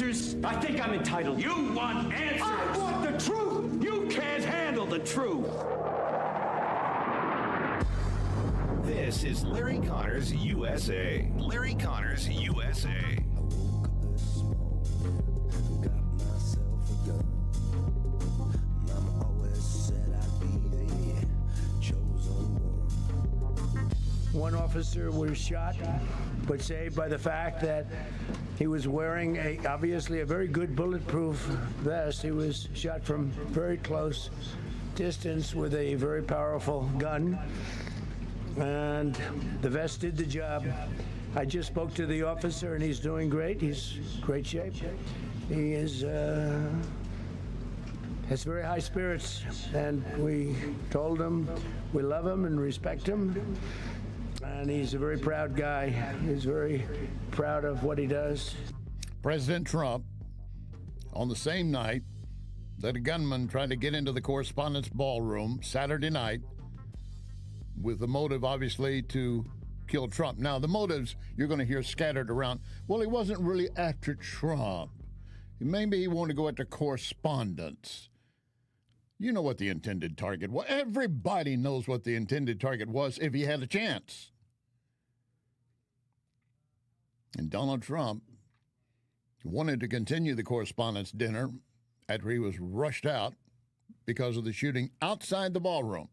answers? I think I'm entitled. You want answers? I want the truth! You can't handle the truth! This is Larry Connors USA. Larry Connors USA. One officer was shot, but saved by the fact that he was wearing obviously a very good bulletproof vest. He was shot from very close distance with a very powerful gun, and the vest did the job. I just spoke to the officer, and he's doing great. He's in great shape. He has very high spirits, and we told him we love him and respect him. And he's a very proud guy. He's very proud of what he does. President Trump, on the same night that a gunman tried to get into the Correspondents' Ballroom Saturday night with the motive, obviously, to kill Trump. Now, the motives you're going to hear scattered around. Well, he wasn't really after Trump. Maybe he wanted to go after correspondents. You know what the intended target was. Everybody knows what the intended target was if he had a chance. And Donald Trump wanted to continue the Correspondents' Dinner after he was rushed out because of the shooting outside the ballroom.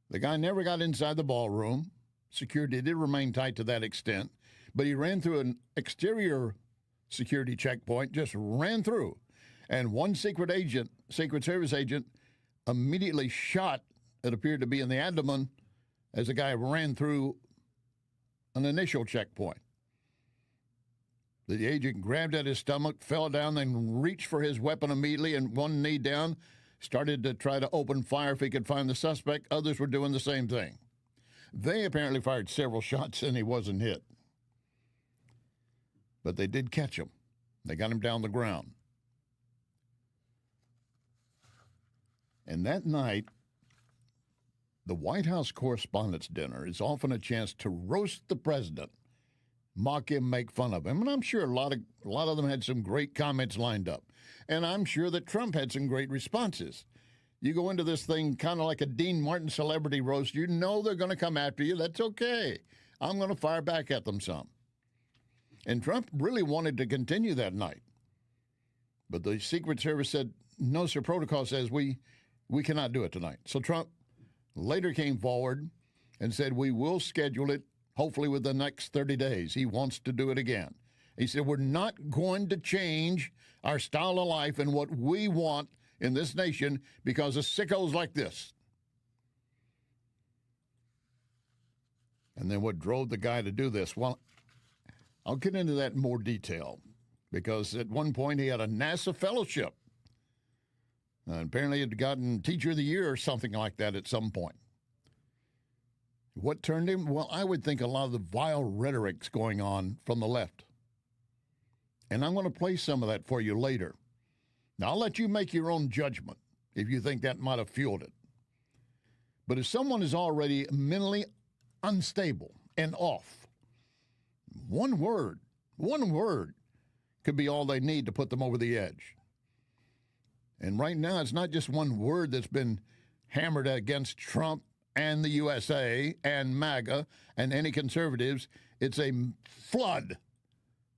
The guy never got inside the ballroom. Security did remain tight to that extent, but he ran through an exterior security checkpoint, just ran through. And one Secret Service agent, immediately shot, it appeared to be in the abdomen, as the guy ran through an initial checkpoint. The agent grabbed at his stomach, fell down, then reached for his weapon immediately, and one knee down, started to try to open fire if he could find the suspect. Others were doing the same thing. They apparently fired several shots, and he wasn't hit. But they did catch him. They got him down the ground. And that night, the White House Correspondents' Dinner is often a chance to roast the president, mock him, make fun of him. And I'm sure a lot of them had some great comments lined up. And I'm sure that Trump had some great responses. You go into this thing kind of like a Dean Martin celebrity roast. You know they're going to come after you. That's okay. I'm going to fire back at them some. And Trump really wanted to continue that night. But the Secret Service said, no, sir, protocol says we cannot do it tonight. So Trump later came forward and said, we will schedule it, hopefully within the next 30 days. He wants to do it again. He said, we're not going to change our style of life and what we want in this nation because of sickos like this. And then what drove the guy to do this? Well, I'll get into that in more detail because at one point he had a NASA fellowship. And apparently he had gotten Teacher of the Year or something like that at some point. What turned him? Well, I would think a lot of the vile rhetoric's going on from the left. And I'm going to play some of that for you later. Now, I'll let you make your own judgment if you think that might have fueled it. But if someone is already mentally unstable and off, one word could be all they need to put them over the edge. And right now, it's not just one word that's been hammered against Trump and the USA and MAGA and any conservatives. It's a flood,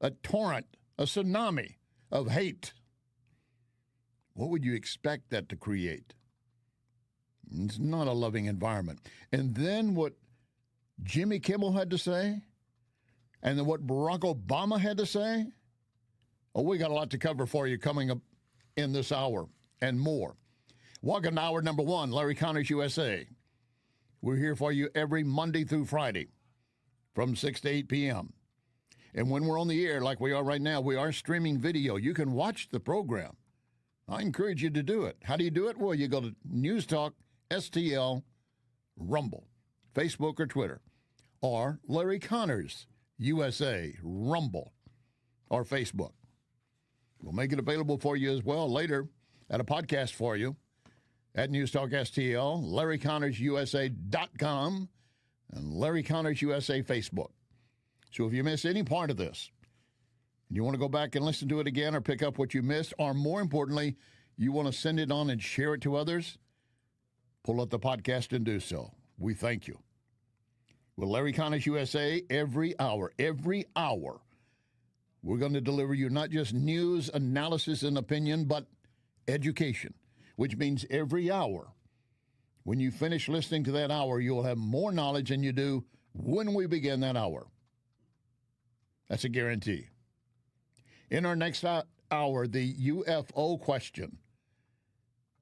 a torrent, a tsunami of hate. What would you expect that to create? It's not a loving environment. And then what Jimmy Kimmel had to say, and then what Barack Obama had to say. Oh, we got a lot to cover for you coming up in this hour and more. Welcome to hour number one, Larry Connors USA. We're here for you every Monday through Friday from 6 to 8 p.m. And when we're on the air, like we are right now, we are streaming video. You can watch the program. I encourage you to do it. How do you do it? Well, you go to NewsTalkSTL, Rumble, Facebook or Twitter, or Larry Connors USA, Rumble, or Facebook. We'll make it available for you as well later at a podcast for you at NewsTalkSTL, LarryConnorsUSA.com, and Larry Connors USA Facebook. So if you miss any part of this, and you want to go back and listen to it again or pick up what you missed, or more importantly, you want to send it on and share it to others, pull up the podcast and do so. We thank you. With Larry Connors USA, every hour, we're going to deliver you not just news, analysis, and opinion, but education, which means every hour, when you finish listening to that hour, you'll have more knowledge than you do when we begin that hour. That's a guarantee. In our next hour, the UFO question,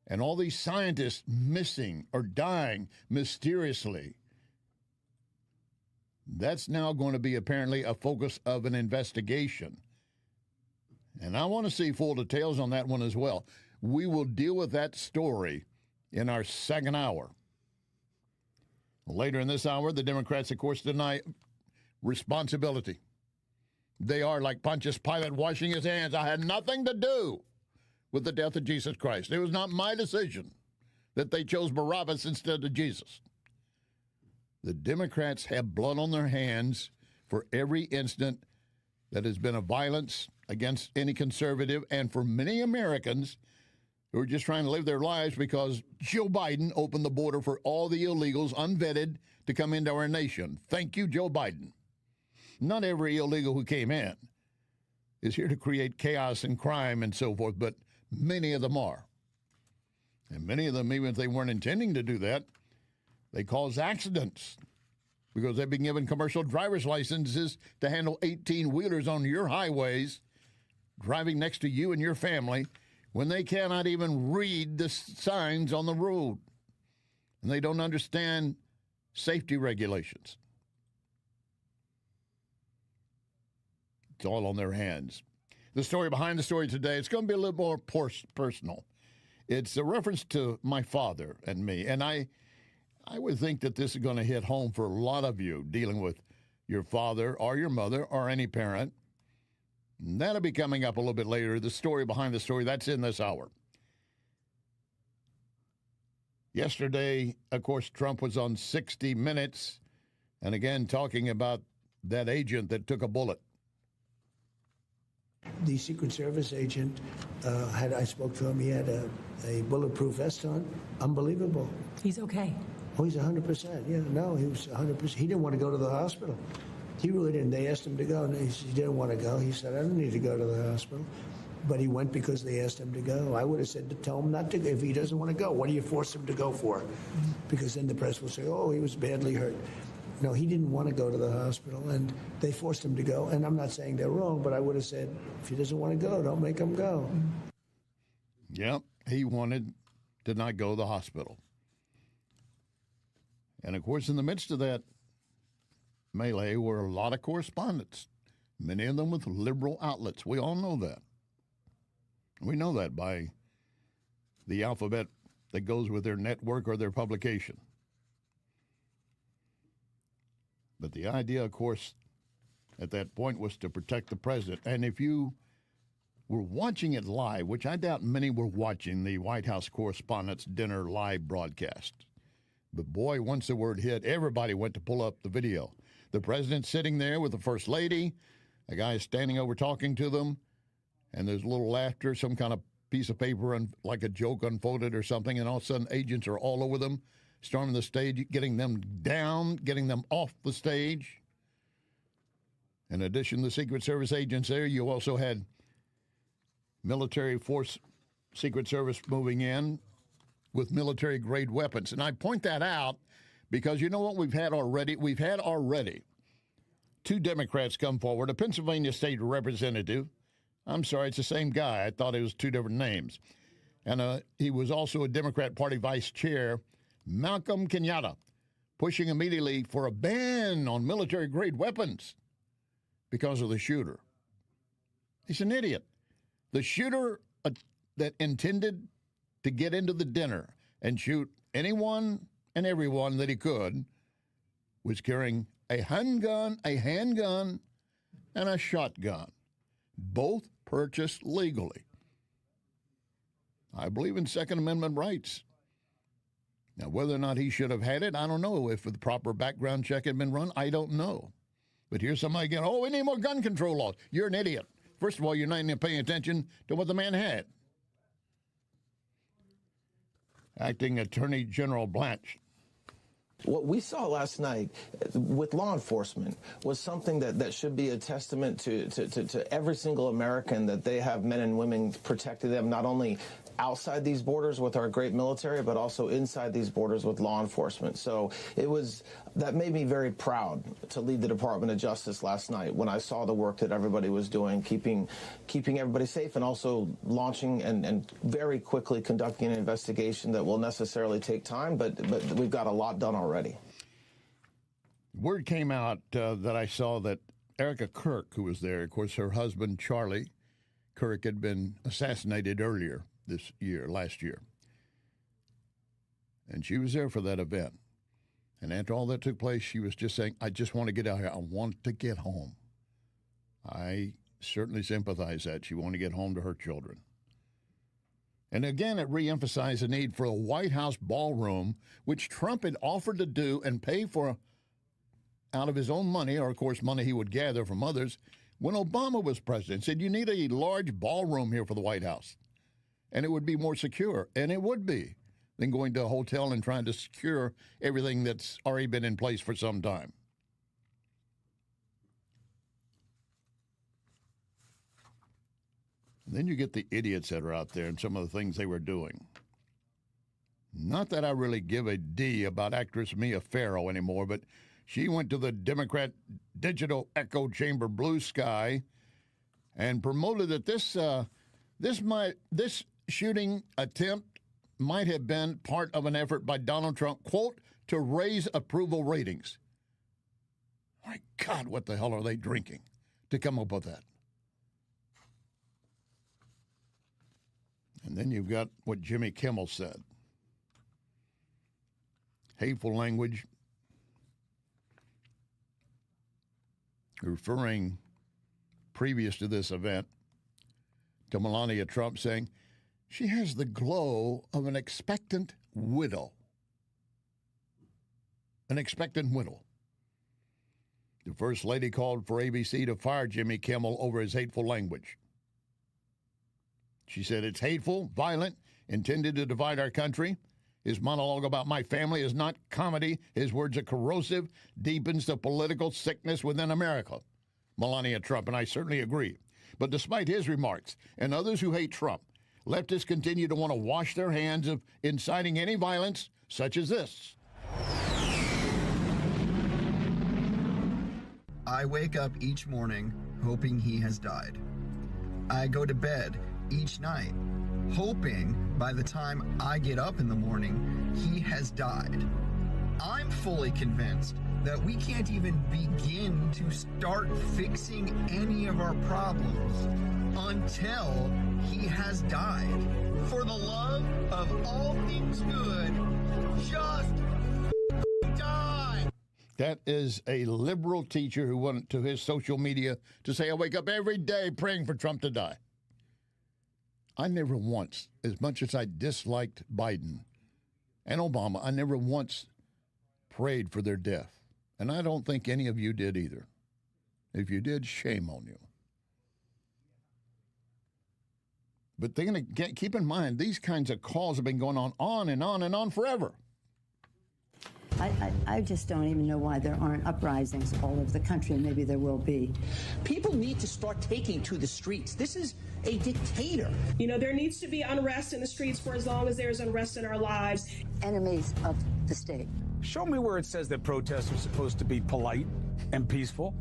and all these scientists missing or dying mysteriously, that's now going to be apparently a focus of an investigation. And I want to see full details on that one as well. We will deal with that story in our second hour. Later in this hour, the Democrats, of course, deny responsibility. They are like Pontius Pilate washing his hands. I had nothing to do with the death of Jesus Christ. It was not my decision that they chose Barabbas instead of Jesus. The Democrats have blood on their hands for every incident that has been of violence against any conservative, and for many Americans who are just trying to live their lives because Joe Biden opened the border for all the illegals unvetted to come into our nation. Thank you, Joe Biden. Not every illegal who came in is here to create chaos and crime and so forth, but many of them are. And many of them, even if they weren't intending to do that, they cause accidents because they've been given commercial driver's licenses to handle 18-wheelers on your highways, driving next to you and your family, when they cannot even read the signs on the road. And they don't understand safety regulations. It's all on their hands. The story behind the story today, it's going to be a little more personal. It's a reference to my father and me. And I would think that this is going to hit home for a lot of you dealing with your father or your mother or any parent. And that'll be coming up a little bit later. The story behind the story, that's in this hour. Yesterday, of course, Trump was on 60 Minutes, and again, talking about that agent that took a bullet. The Secret Service agent, I spoke to him, he had a bulletproof vest on. Unbelievable. He's okay. Oh, he's 100%. Yeah, no, he was 100%. He didn't want to go to the hospital. He really didn't. They asked him to go, and he didn't want to go. He said, I don't need to go to the hospital. But he went because they asked him to go. I would have said to tell him not to go. If he doesn't want to go, what do you force him to go for? Because then the press will say, oh, he was badly hurt. No, he didn't want to go to the hospital, and they forced him to go. And I'm not saying they're wrong, but I would have said, if he doesn't want to go, don't make him go. Yep, he wanted to not go to the hospital. And, of course, in the midst of that melee were a lot of correspondents, many of them with liberal outlets. We all know that. We know that by the alphabet that goes with their network or their publication. But the idea, of course, at that point was to protect the president. And if you were watching it live, which I doubt many were watching the White House Correspondents' Dinner live broadcast. But boy, once the word hit, everybody went to pull up the video. The president sitting there with the first lady, a guy standing over talking to them, and there's a little laughter, some kind of piece of paper, and like a joke unfolded or something, and all of a sudden agents are all over them, storming the stage, getting them down, getting them off the stage. In addition to the Secret Service agents there, you also had military force, Secret Service moving in with military-grade weapons. And I point that out because you know what we've had already? We've had already two Democrats come forward, a Pennsylvania state representative. I'm sorry, it's the same guy. I thought it was two different names. And he was also a Democrat Party vice chair, Malcolm Kenyatta, pushing immediately for a ban on military-grade weapons because of the shooter. He's an idiot. The shooter that intended to get into the dinner and shoot anyone and everyone that he could was carrying a handgun, and a shotgun, both purchased legally. I believe in Second Amendment rights. Now, whether or not he should have had it, I don't know. If the proper background check had been run, I don't know. But here's somebody again, oh, we need more gun control laws. You're an idiot. First of all, you're not even paying attention to what the man had. Acting Attorney General Blanche. What we saw last night with law enforcement was something that should be a testament to every single American, that they have men and women protecting them, not only outside these borders with our great military, but also inside these borders with law enforcement. So that made me very proud to lead the Department of Justice last night when I saw the work that everybody was doing, keeping everybody safe, and also launching and very quickly conducting an investigation that will necessarily take time, but we've got a lot done already. Word came out that I saw that Erica Kirk, who was there, of course, her husband, Charlie Kirk, had been assassinated earlier last year. And she was there for that event. And after all that took place, she was just saying, I just want to get out here. I want to get home. I certainly sympathize that. She wanted to get home to her children. And again, it reemphasized the need for a White House ballroom, which Trump had offered to do and pay for out of his own money, or, of course, money he would gather from others, when Obama was president. Said, you need a large ballroom here for the White House. And it would be more secure, and it would be, than going to a hotel and trying to secure everything that's already been in place for some time. And then you get the idiots that are out there and some of the things they were doing. Not that I really give a D about actress Mia Farrow anymore, but she went to the Democrat digital echo chamber Blue Sky and promoted that this shooting attempt might have been part of an effort by Donald Trump, quote, to raise approval ratings. My God, what the hell are they drinking to come up with that? And then you've got what Jimmy Kimmel said. Hateful language, referring previous to this event to Melania Trump, saying she has the glow of an expectant widow. An expectant widow. The First Lady called for ABC to fire Jimmy Kimmel over his hateful language. She said it's hateful, violent, intended to divide our country. His monologue about my family is not comedy. His words are corrosive, deepens the political sickness within America. Melania Trump, and I certainly agree. But despite his remarks and others who hate Trump, leftists continue to want to wash their hands of inciting any violence such as this. I wake up each morning hoping he has died. I go to bed each night hoping by the time I get up in the morning, he has died. I'm fully convinced that we can't even begin to start fixing any of our problems until he has died. For the love of all things good, just die. That is a liberal teacher who went to his social media to say, I wake up every day praying for Trump to die. I never once, as much as I disliked Biden and Obama, I never once prayed for their death. And I don't think any of you did either. If you did, shame on you. But they're going to keep in mind, these kinds of calls have been going on and on and on forever. I just don't even know why there aren't uprisings all over the country, and maybe there will be. People need to start taking to the streets. This is a dictator. You know, there needs to be unrest in the streets for as long as there's unrest in our lives. Enemies of the state. Show me where it says that protests are supposed to be polite and peaceful.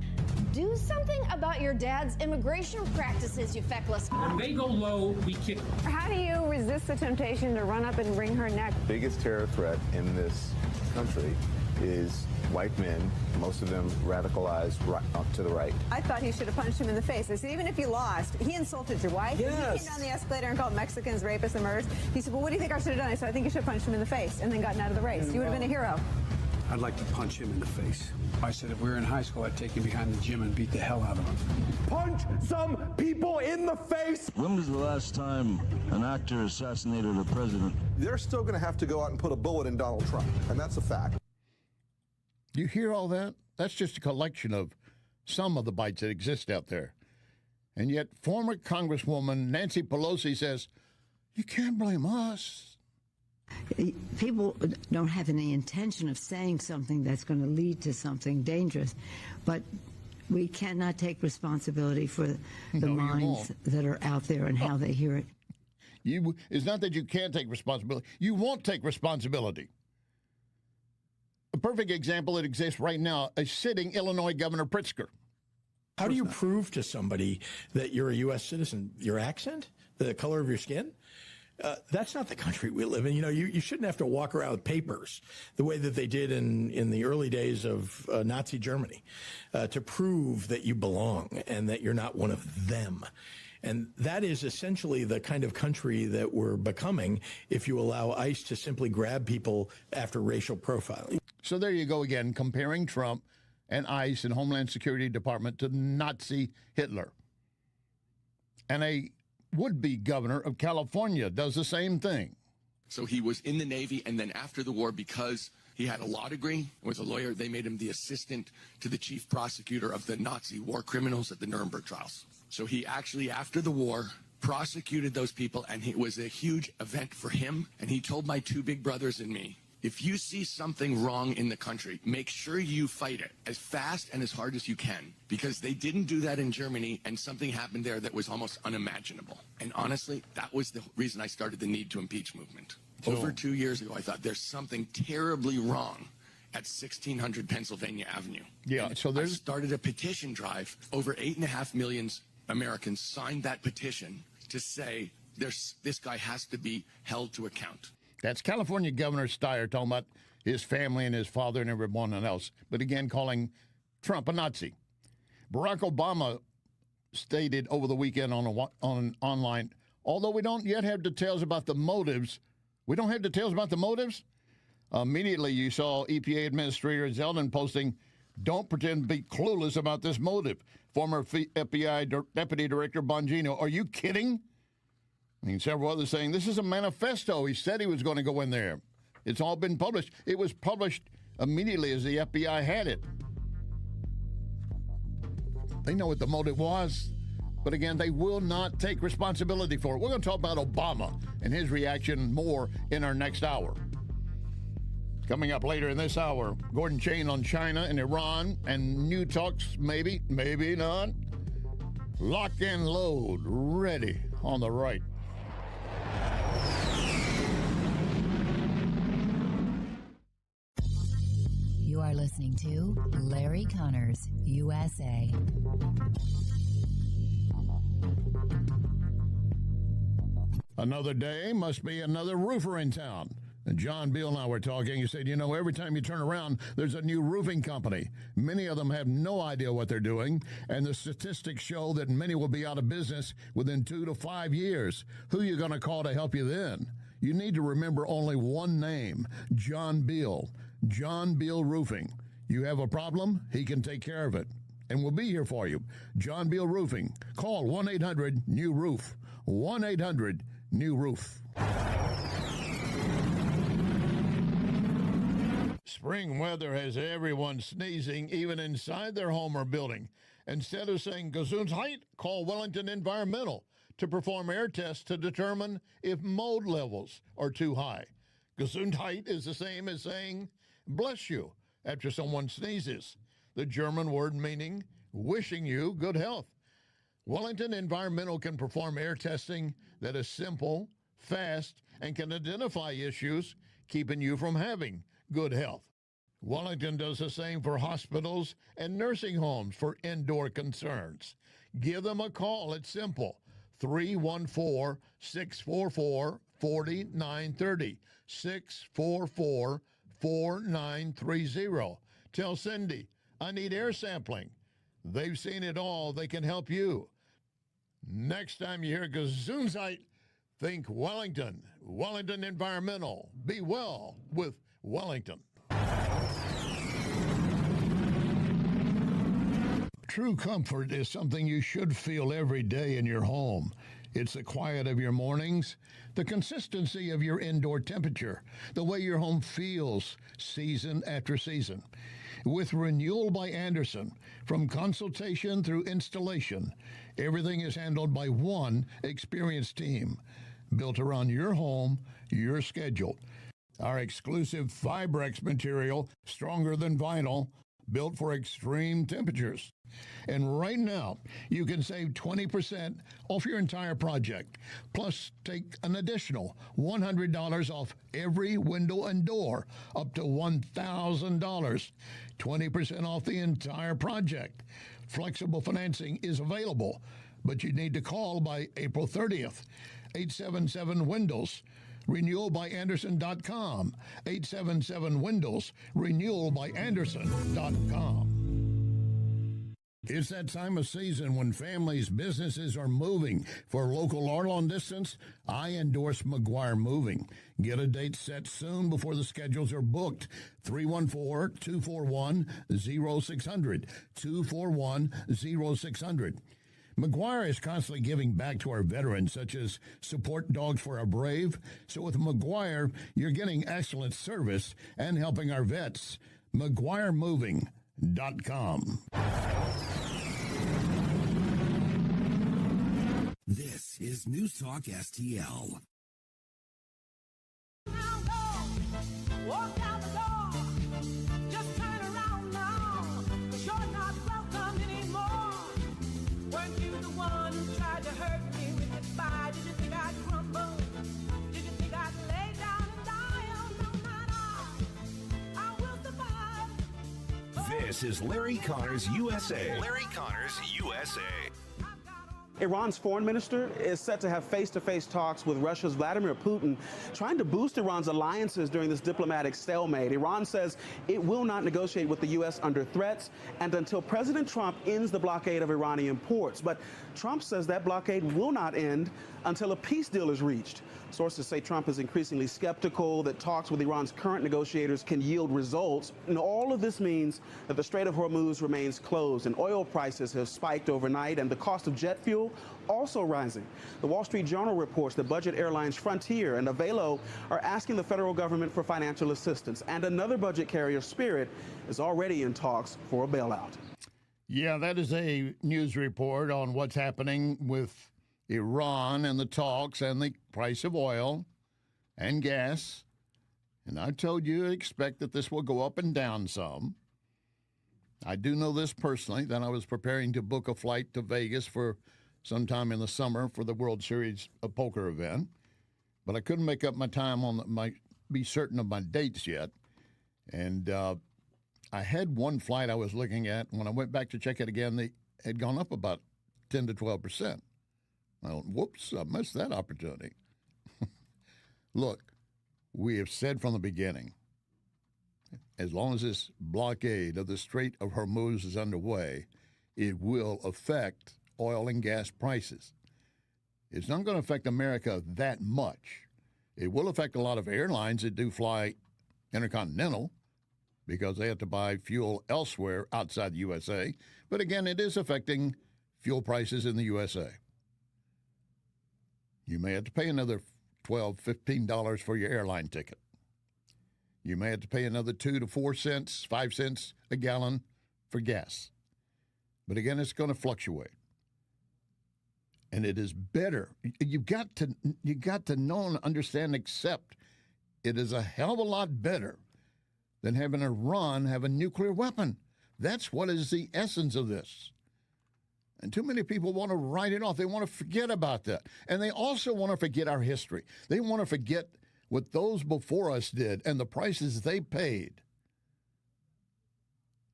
Do something about your dad's immigration practices, you feckless. When they go low, we kick. How do you resist the temptation to run up and wring her neck? The biggest terror threat in this country is white men, most of them radicalized right up to the right. I thought he should have punched him in the face. I said, even if you lost, he insulted your wife. Yes. He came down the escalator and called Mexicans rapists and murderers. He said, well, what do you think I should have done? I said, I think you should have punched him in the face and then gotten out of the race. You would have been a hero. I'd like to punch him in the face. I said if we were in high school, I'd take him behind the gym and beat the hell out of him. Punch some people in the face! When was the last time an actor assassinated a president? They're still going to have to go out and put a bullet in Donald Trump, and that's a fact. You hear all that? That's just a collection of some of the bites that exist out there. And yet former Congresswoman Nancy Pelosi says, you can't blame us. People don't have any intention of saying something that's going to lead to something dangerous, but we cannot take responsibility for the minds that are out there and how they hear it. It's not that you can't take responsibility. You won't take responsibility. A perfect example that exists right now, a sitting Illinois Governor Pritzker. How do you prove to somebody that you're a U.S. citizen? Your accent? The color of your skin? That's not the country we live in. You know, you shouldn't have to walk around with papers the way that they did in the early days of Nazi Germany to prove that you belong and that you're not one of them. And that is essentially the kind of country that we're becoming if you allow ICE to simply grab people after racial profiling. So there you go again, comparing Trump and ICE and Homeland Security Department to Nazi Hitler. And a would-be governor of California does the same thing. So he was in the Navy, and then after the war, because he had a law degree, was a lawyer, they made him the assistant to the chief prosecutor of the Nazi war criminals at the Nuremberg trials. So he actually, after the war, prosecuted those people, and it was a huge event for him. And he told my two big brothers and me, if you see something wrong in the country, make sure you fight it as fast and as hard as you can, because they didn't do that in Germany, and something happened there that was almost unimaginable. And honestly, that was the reason I started the Need to Impeach movement. Over 2 years ago, I thought there's something terribly wrong at 1600 Pennsylvania Avenue. Yeah, and so I started a petition drive. Over 8.5 million Americans signed that petition to say this guy has to be held to account. That's California Governor Steyer talking about his family and his father and everyone else, but again calling Trump a Nazi. Barack Obama stated over the weekend on online, although we don't yet have details about the motives, immediately you saw EPA Administrator Zeldin posting, don't pretend to be clueless about this motive. Former FBI Deputy Director Bongino, are you kidding? I mean, several others saying, this is a manifesto. He said he was going to go in there. It's all been published. It was published immediately as the FBI had it. They know what the motive was. But again, they will not take responsibility for it. We're going to talk about Obama and his reaction more in our next hour. Coming up later in this hour, Gordon Chain on China and Iran and new talks, maybe, maybe not. Lock and load, ready on the right. You are listening to Larry Connors, USA. Another day must be another roofer in town. And John Beal and I were talking. He said, you know, every time you turn around, there's a new roofing company. Many of them have no idea what they're doing, and the statistics show that many will be out of business within 2 to 5 years. Who are you going to call to help you then? You need to remember only one name, John Beal. John Beal Roofing. You have a problem, he can take care of it. And we'll be here for you. John Beal Roofing. Call 1-800-NEW-ROOF. 1-800-NEW-ROOF. Spring weather has everyone sneezing, even inside their home or building. Instead of saying Gesundheit, call Wellington Environmental to perform air tests to determine if mold levels are too high. Gesundheit is the same as saying bless you after someone sneezes, the German word meaning wishing you good health. Wellington Environmental can perform air testing that is simple, fast, and can identify issues keeping you from having good health. Wellington does the same for hospitals and nursing homes for indoor concerns. Give them a call. It's simple. 314-644-4930. 644-4930. Tell Cindy, I need air sampling. They've seen it all. They can help you. Next time you hear Gesundheit, think Wellington. Wellington Environmental. Be well with Wellington. True comfort is something you should feel every day in your home. It's the quiet of your mornings, the consistency of your indoor temperature, the way your home feels season after season. With Renewal by Andersen, from consultation through installation, everything is handled by one experienced team, built around your home, your schedule. Our exclusive Fibrex material, stronger than vinyl, built for extreme temperatures. And right now, you can save 20% off your entire project. Plus, take an additional $100 off every window and door, up to $1,000. 20% off the entire project. Flexible financing is available, but you need to call by April 30th. 877-WINDOWS. RenewalByAndersen.com. 877-WINDOWS. RenewalByAndersen.com. It's that time of season when families, businesses are moving. For local or long distance, I endorse McGuire Moving. Get a date set soon before the schedules are booked. 314-241-0600. 241-0600. McGuire is constantly giving back to our veterans, such as support dogs for our brave. So with McGuire, you're getting excellent service and helping our vets. McGuireMoving.com. This is News Talk STL. Walk out the door. Just turn around now, 'cause you're not welcome anymore. Weren't you the one who tried to hurt me with goodbye? Did you think I'd crumble? Did you think I'd lay down and die? Oh, no, not I will survive. This is Larry Connors USA. Larry Connors USA. Iran's foreign minister is set to have face-to-face talks with Russia's Vladimir Putin, trying to boost Iran's alliances during this diplomatic stalemate. Iran says it will not negotiate with the U.S. under threats and until President Trump ends the blockade of Iranian ports. But Trump says that blockade will not end until a peace deal is reached. Sources say Trump is increasingly skeptical that talks with Iran's current negotiators can yield results. And all of this means that the Strait of Hormuz remains closed and oil prices have spiked overnight and the cost of jet fuel also rising. The Wall Street Journal reports that budget airlines Frontier and Avelo are asking the federal government for financial assistance. And another budget carrier, Spirit, is already in talks for a bailout. Yeah, that is a news report on what's happening with Iran and the talks and the price of oil and gas. And I told you to expect that this will go up and down some. I do know this personally, that I was preparing to book a flight to Vegas for sometime in the summer for the World Series of Poker event. But I couldn't make up my time be certain of my dates yet. And I had one flight I was looking at. When I went back to check it again, they had gone up about 10 to 12%. Well, whoops, I missed that opportunity. Look, we have said from the beginning, as long as this blockade of the Strait of Hormuz is underway, it will affect oil and gas prices. It's not going to affect America that much. It will affect a lot of airlines that do fly intercontinental because they have to buy fuel elsewhere outside the USA. But again, it is affecting fuel prices in the USA. You may have to pay another $12, $15 for your airline ticket. You may have to pay another 2 to 4 cents, 5 cents a gallon for gas. But again, it's going to fluctuate. And it is better. You got to know and understand, accept it is a hell of a lot better than having Iran have a nuclear weapon. That's what is the essence of this. And too many people want to write it off. They want to forget about that. And they also want to forget our history. They want to forget what those before us did and the prices they paid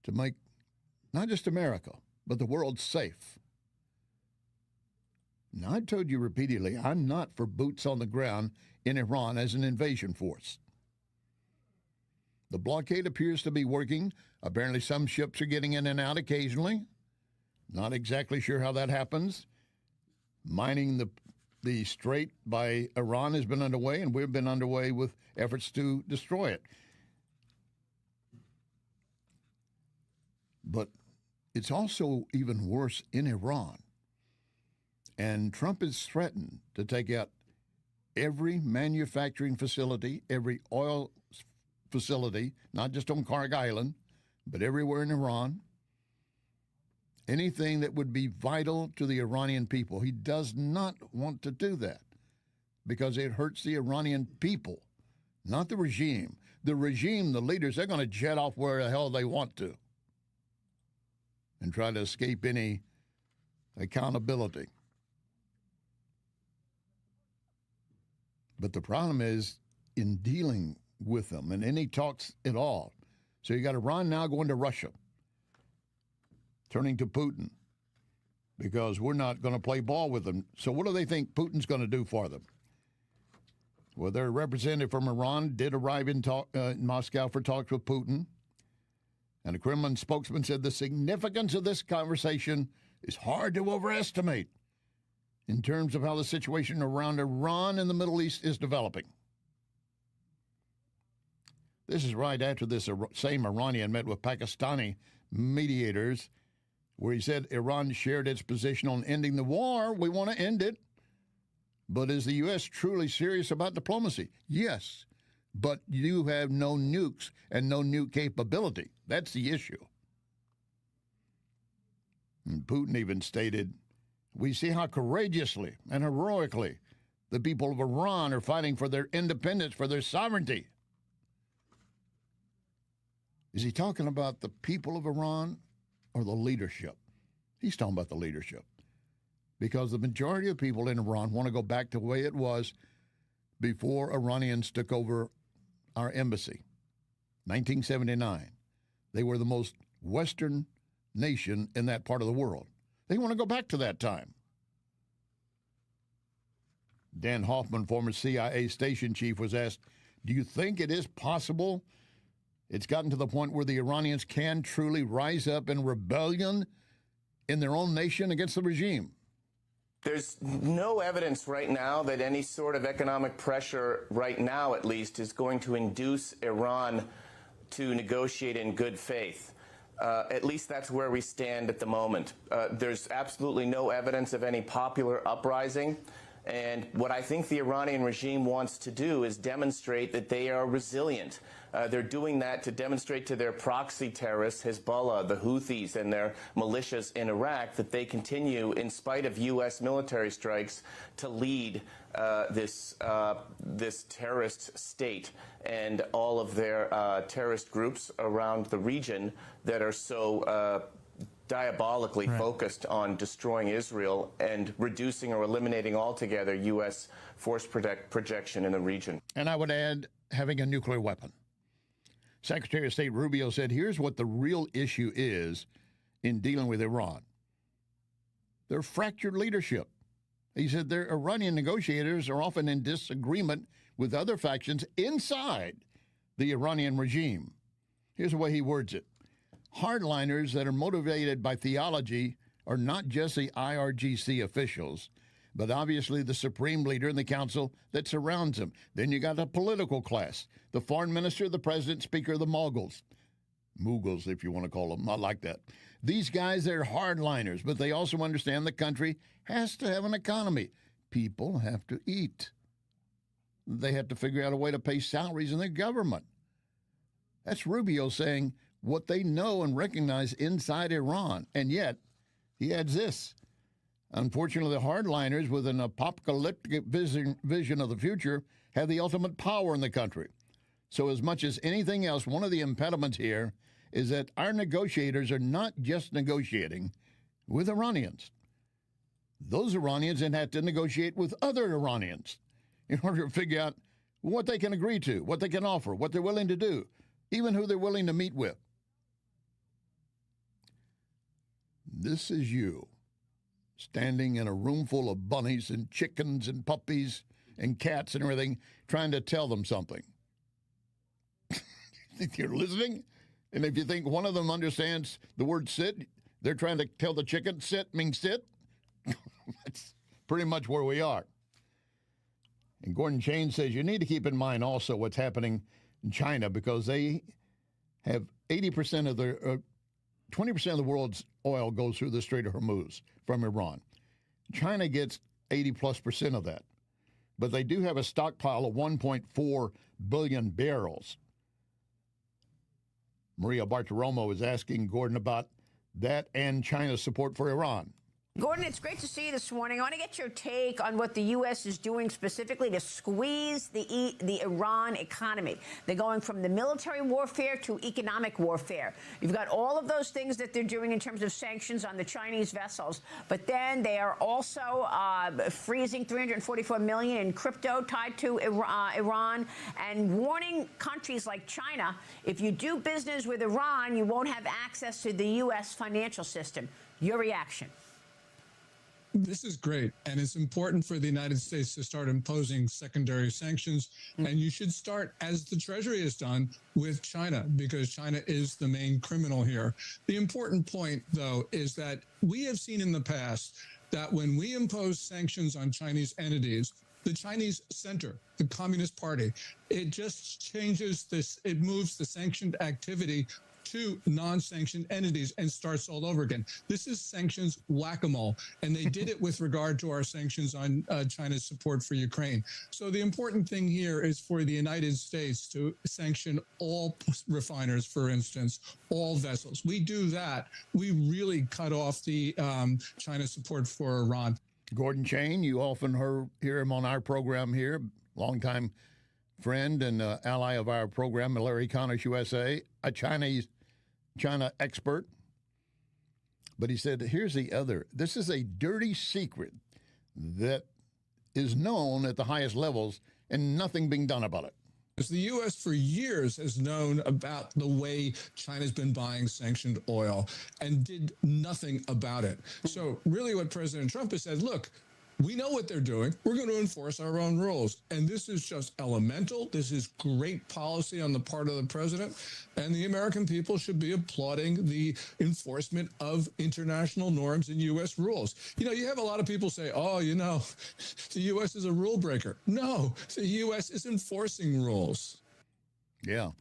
to make not just America, but the world safe. Now, I told you repeatedly, I'm not for boots on the ground in Iran as an invasion force. The blockade appears to be working. Apparently, some ships are getting in and out occasionally. Not exactly sure how that happens. Mining the strait by Iran has been underway, and we've been underway with efforts to destroy it. But it's also even worse in Iran. And Trump has threatened to take out every manufacturing facility, every oil facility, not just on Karg Island, but everywhere in Iran, anything that would be vital to the Iranian people. He does not want to do that because it hurts the Iranian people, not the regime. The regime, the leaders, they're going to jet off where the hell they want to and try to escape any accountability. But the problem is in dealing with them and any talks at all. So you got Iran now going to Russia, turning to Putin, because we're not going to play ball with them. So what do they think Putin's going to do for them? Well, their representative from Iran did arrive in Moscow for talks with Putin. And a Kremlin spokesman said the significance of this conversation is hard to overestimate in terms of how the situation around Iran and the Middle East is developing. This is right after this same Iranian met with Pakistani mediators, where he said Iran shared its position on ending the war. We want to end it. But is the U.S. truly serious about diplomacy? Yes. But you have no nukes and no nuke capability. That's the issue. And Putin even stated, we see how courageously and heroically the people of Iran are fighting for their independence, for their sovereignty. Is he talking about the people of Iran or the leadership? He's talking about the leadership. Because the majority of people in Iran want to go back to the way it was before Iranians took over our embassy. 1979. They were the most Western nation in that part of the world. They want to go back to that time. Dan Hoffman, former CIA station chief, was asked, do you think it is possible it's gotten to the point where the Iranians can truly rise up in rebellion in their own nation against the regime? There's no evidence right now that any sort of economic pressure, right now at least, is going to induce Iran to negotiate in good faith. At least that's where we stand at the moment. There's absolutely no evidence of any popular uprising. And what I think the Iranian regime wants to do is demonstrate that they are resilient. They're doing that to demonstrate to their proxy terrorists, Hezbollah, the Houthis, and their militias in Iraq, that they continue, in spite of U.S. military strikes, to lead this terrorist state and all of their terrorist groups around the region that are so diabolically focused on destroying Israel and reducing or eliminating altogether U.S. force projection in the region. And I would add, having a nuclear weapon. Secretary of State Rubio said, here's what the real issue is in dealing with Iran. Their fractured leadership. He said their Iranian negotiators are often in disagreement with other factions inside the Iranian regime. Here's the way he words it. Hardliners that are motivated by theology are not just the IRGC officials, but obviously the supreme leader in the council that surrounds him. Then you got the political class, the foreign minister, the president, speaker, the Mughals, if you want to call them. I like that. These guys, they're hardliners, but they also understand the country has to have an economy. People have to eat. They have to figure out a way to pay salaries in their government. That's Rubio saying what they know and recognize inside Iran. And yet, he adds this. Unfortunately, the hardliners with an apocalyptic vision of the future have the ultimate power in the country. So as much as anything else, one of the impediments here is that our negotiators are not just negotiating with Iranians. Those Iranians then have to negotiate with other Iranians in order to figure out what they can agree to, what they can offer, what they're willing to do, even who they're willing to meet with. This is you, standing in a room full of bunnies and chickens and puppies and cats and everything, trying to tell them something. Think you're listening? And if you think one of them understands the word sit, they're trying to tell the chicken sit means sit. That's pretty much where we are. And Gordon Chain says you need to keep in mind also what's happening in China, because they have 80% of their 20% of the world's oil goes through the Strait of Hormuz from Iran. China gets 80+% of that. But they do have a stockpile of 1.4 billion barrels. Maria Bartiromo is asking Gordon about that and China's support for Iran. Gordon, it's great to see you this morning. I want to get your take on what the U.S. is doing specifically to squeeze the Iran economy. They're going from the military warfare to economic warfare. You've got all of those things that they're doing in terms of sanctions on the Chinese vessels, but then they are also freezing $344 million in crypto tied to Iran and warning countries like China, if you do business with Iran, you won't have access to the U.S. financial system. Your reaction? This is great, and it's important for the United States to start imposing secondary sanctions, and you should start, as the Treasury has done, with China, because China is the main criminal here. The important point, though, is that we have seen in the past that when we impose sanctions on Chinese entities, the Chinese center, the Communist Party, it just changes this, it moves the sanctioned activity to non-sanctioned entities and starts all over again. This is sanctions whack-a-mole, and they did it with regard to our sanctions on China's support for Ukraine. So the important thing here is for the United States to sanction all refiners, for instance, all vessels. We do that, we really cut off the China support for Iran. Gordon Chain, you often hear him on our program here, longtime friend and ally of our program, Larry Connors USA, a China expert. But he said, here's the other. This is a dirty secret that is known at the highest levels and nothing being done about it. The U.S. for years has known about the way China's been buying sanctioned oil and did nothing about it. So really what President Trump has said, look, we know what they're doing. We're going to enforce our own rules. And this is just elemental. This is great policy on the part of the president. And the American people should be applauding the enforcement of international norms and U.S. rules. You know, you have a lot of people say, oh, you know, the U.S. is a rule breaker. No, the U.S. is enforcing rules. Yeah,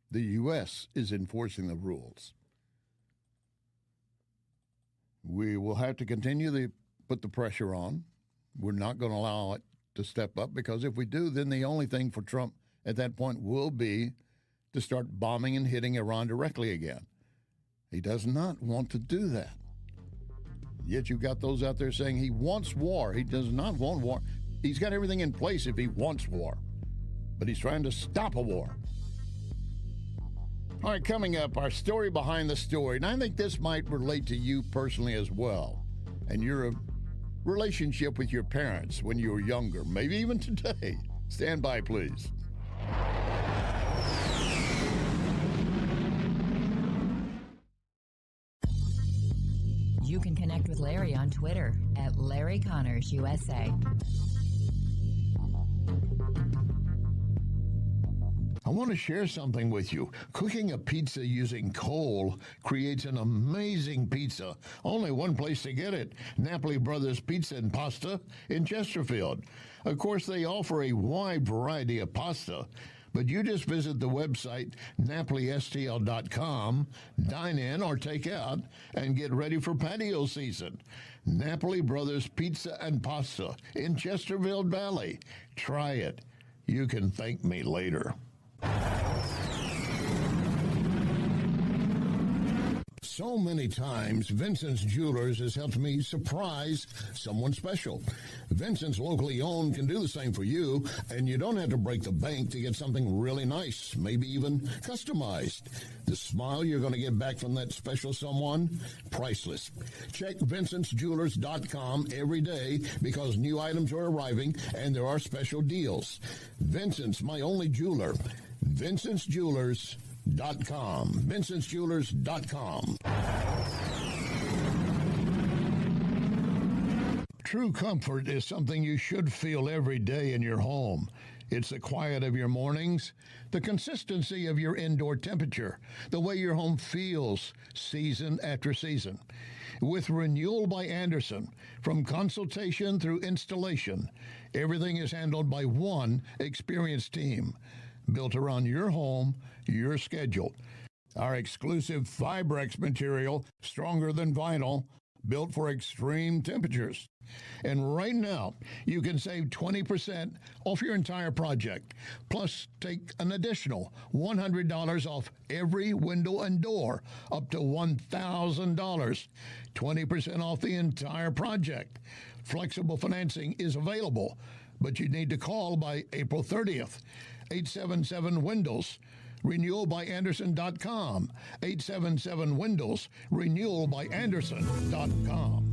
the U.S. is enforcing the rules. We will have to continue to put the pressure on. We're not going to allow it to step up, because if we do, then the only thing for Trump at that point will be to start bombing and hitting Iran directly again. He does not want to do that. Yet you've got those out there saying he wants war. He does not want war. He's got everything in place if he wants war, but he's trying to stop a war. All right, coming up, our story behind the story. And I think this might relate to you personally as well, and your relationship with your parents when you were younger, maybe even today. Stand by, please. You can connect with Larry on Twitter at Larry Connors USA. I want to share something with you. Cooking a pizza using coal creates an amazing pizza. Only one place to get it, Napoli Brothers Pizza and Pasta in Chesterfield. Of course, they offer a wide variety of pasta, but you just visit the website NapoliSTL.com, dine in or take out, and get ready for patio season. Napoli Brothers Pizza and Pasta in Chesterfield Valley. Try it. You can thank me later. So many times, Vincent's Jewelers has helped me surprise someone special. Vincent's, locally owned, can do the same for you, and you don't have to break the bank to get something really nice, maybe even customized. The smile you're going to get back from that special someone, priceless. Check Vincent'sJewelers.com every day, because new items are arriving and there are special deals. Vincent's, my only jeweler. Vincent'sJewelers.com. Vincent'sJewelers.com. True comfort is something you should feel every day in your home. It's the quiet of your mornings, the consistency of your indoor temperature, the way your home feels season after season. With Renewal by Andersen, from consultation through installation, everything is handled by one experienced team, built around your home, your schedule. Our exclusive Fibrex material, stronger than vinyl, built for extreme temperatures. And right now, you can save 20% off your entire project. Plus, take an additional $100 off every window and door, up to $1,000. 20% off the entire project. Flexible financing is available, but you need to call by April 30th. 877-WINDOWS. RenewalByAnderson.com. 877-WINDOWS. RenewalByAnderson.com.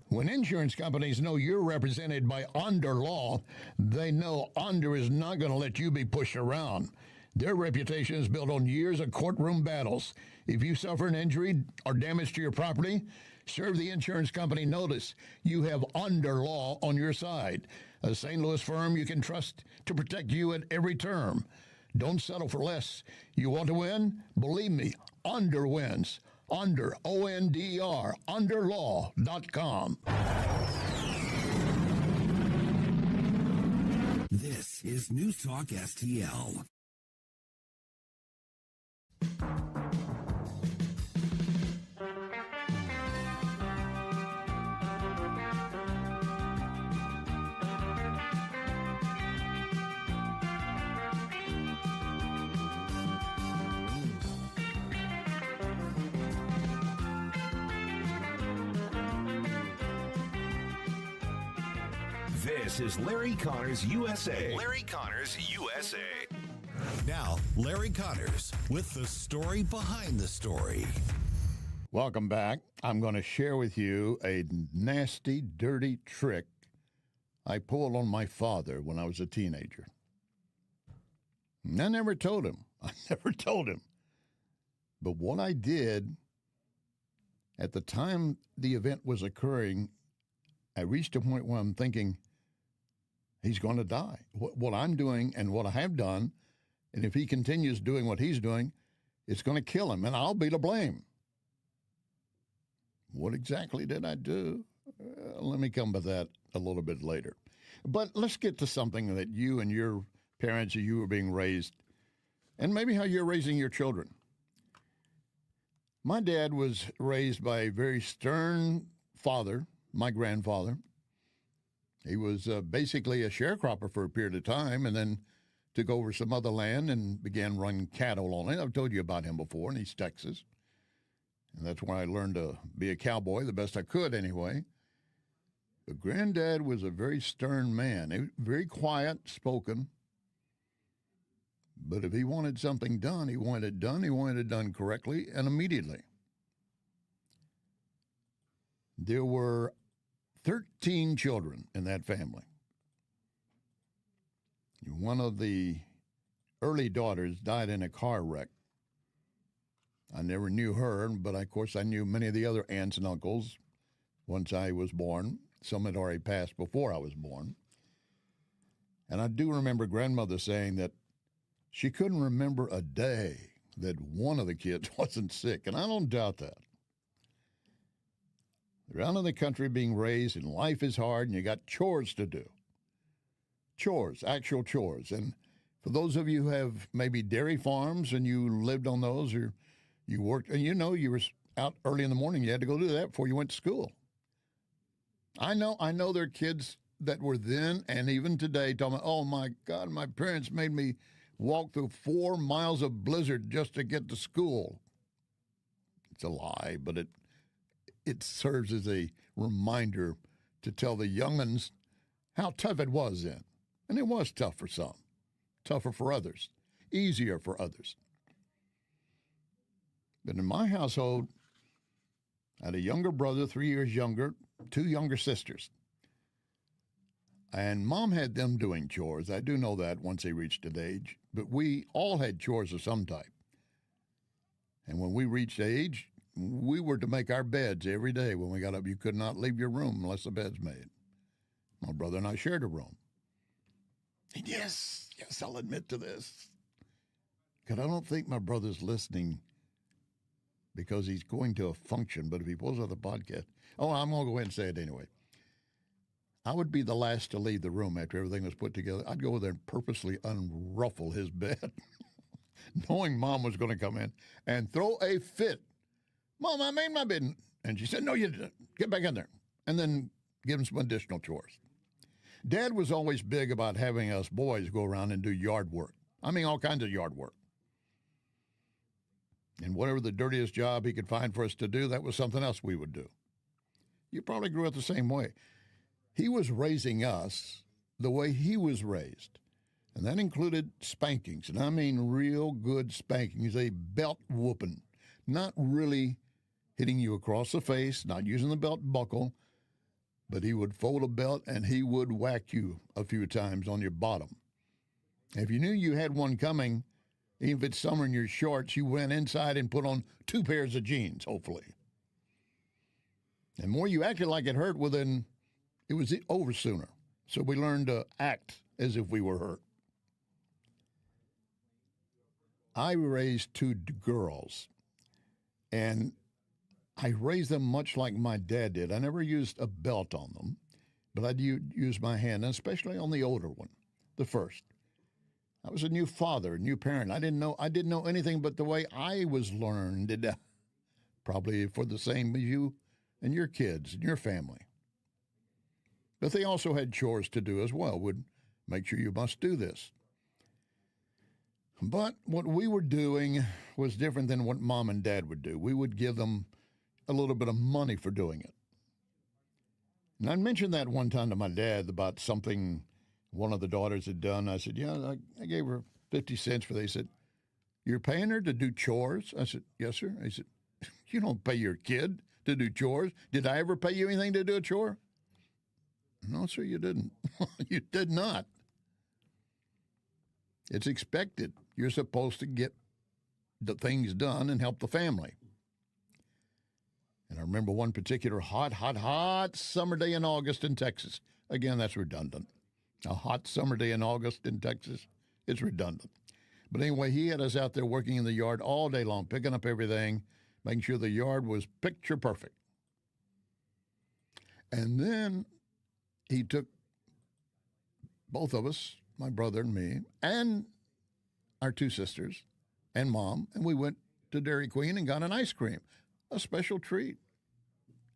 When insurance companies know you're represented by Onder Law, they know Onder is not going to let you be pushed around. Their reputation is built on years of courtroom battles. If you suffer an injury or damage to your property, serve the insurance company notice. You have Onder Law on your side, a St. Louis firm you can trust to protect you at every term. Don't settle for less. You want to win? Believe me, Onder wins. Onder, O-N-D-E-R, underlaw.com. This is News Talk STL. This is Larry Connors USA. Larry Connors USA. Now, Larry Connors with the story behind the story. Welcome back. I'm going to share with you a nasty, dirty trick I pulled on my father when I was a teenager. And I never told him. But what I did at the time the event was occurring, I reached a point where I'm thinking, he's going to die. What I'm doing and what I have done, and if he continues doing what he's doing, it's going to kill him, and I'll be to blame. What exactly did I do? Let me come to that a little bit later. But let's get to something that you and your parents, or you were being raised, and maybe how you're raising your children. My dad was raised by a very stern father, my grandfather. He was basically a sharecropper for a period of time and then took over some other land and began running cattle on it. I've told you about him before, in East Texas. And that's where I learned to be a cowboy, the best I could anyway. But Granddad was a very stern man, he was very quiet spoken. But if he wanted something done, he wanted it done. He wanted it done correctly and immediately. There were 13 children in that family. One of the early daughters died in a car wreck. I never knew her, but of course I knew many of the other aunts and uncles once I was born. Some had already passed before I was born. And I do remember grandmother saying that she couldn't remember a day that one of the kids wasn't sick, and I don't doubt that. They're out in the country being raised, and life is hard, and you got chores to do. Chores, actual chores. And for those of you who have maybe dairy farms and you lived on those, or you worked, and you know you were out early in the morning, you had to go do that before you went to school. I know there are kids that were then and even today talking about, oh my God, my parents made me walk through 4 miles of blizzard just to get to school. It's a lie, but it serves as a reminder to tell the young'uns how tough it was then. And it was tough for some, tougher for others, easier for others. But in my household, I had a younger brother, 3 years younger, 2 younger sisters. And Mom had them doing chores. I do know that once they reached an age. But we all had chores of some type. And when we reached age, we were to make our beds every day when we got up. You could not leave your room unless the bed's made. My brother and I shared a room. And yes, I'll admit to this. Because I don't think my brother's listening because he's going to a function. But if he pulls out the podcast, I'm going to go ahead and say it anyway. I would be the last to leave the room after everything was put together. I'd go over there and purposely unruffle his bed. knowing Mom was going to come in and throw a fit. Mom, I made my bed. And she said, no, you didn't. Get back in there. And then give him some additional chores. Dad was always big about having us boys go around and do yard work. I mean, all kinds of yard work. And whatever the dirtiest job he could find for us to do, that was something else we would do. You probably grew up the same way. He was raising us the way he was raised. And that included spankings. And I mean real good spankings, a belt whooping. Not really hitting you across the face, not using the belt buckle, but he would fold a belt and he would whack you a few times on your bottom. If you knew you had one coming, even if it's summer in your shorts, you went inside and put on 2 pairs of jeans, hopefully. And more you acted like it hurt, well, then it was over sooner. So we learned to act as if we were hurt. I raised 2 girls, and I raised them much like my dad did. I never used a belt on them, but I'd use my hand, and especially on the older one, the first. I was a new father, a new parent. I didn't know anything but the way I was learned, probably for the same as you and your kids and your family. But they also had chores to do as well, would make sure you must do this. But what we were doing was different than what Mom and Dad would do. We would give them a little bit of money for doing it. And I mentioned that one time to my dad about something one of the daughters had done. I said, yeah, I gave her 50 cents for that. He said, you're paying her to do chores? I said, yes, sir. He said, you don't pay your kid to do chores. Did I ever pay you anything to do a chore? No, sir, you didn't. You did not. It's expected. You're supposed to get the things done and help the family. And I remember one particular hot summer day in August in Texas. Again, that's redundant. A hot summer day in August in Texas, it's redundant. But anyway, he had us out there working in the yard all day long, picking up everything, making sure the yard was picture perfect. And then he took both of us, my brother and me, and our 2 sisters and Mom, and we went to Dairy Queen and got an ice cream, a special treat.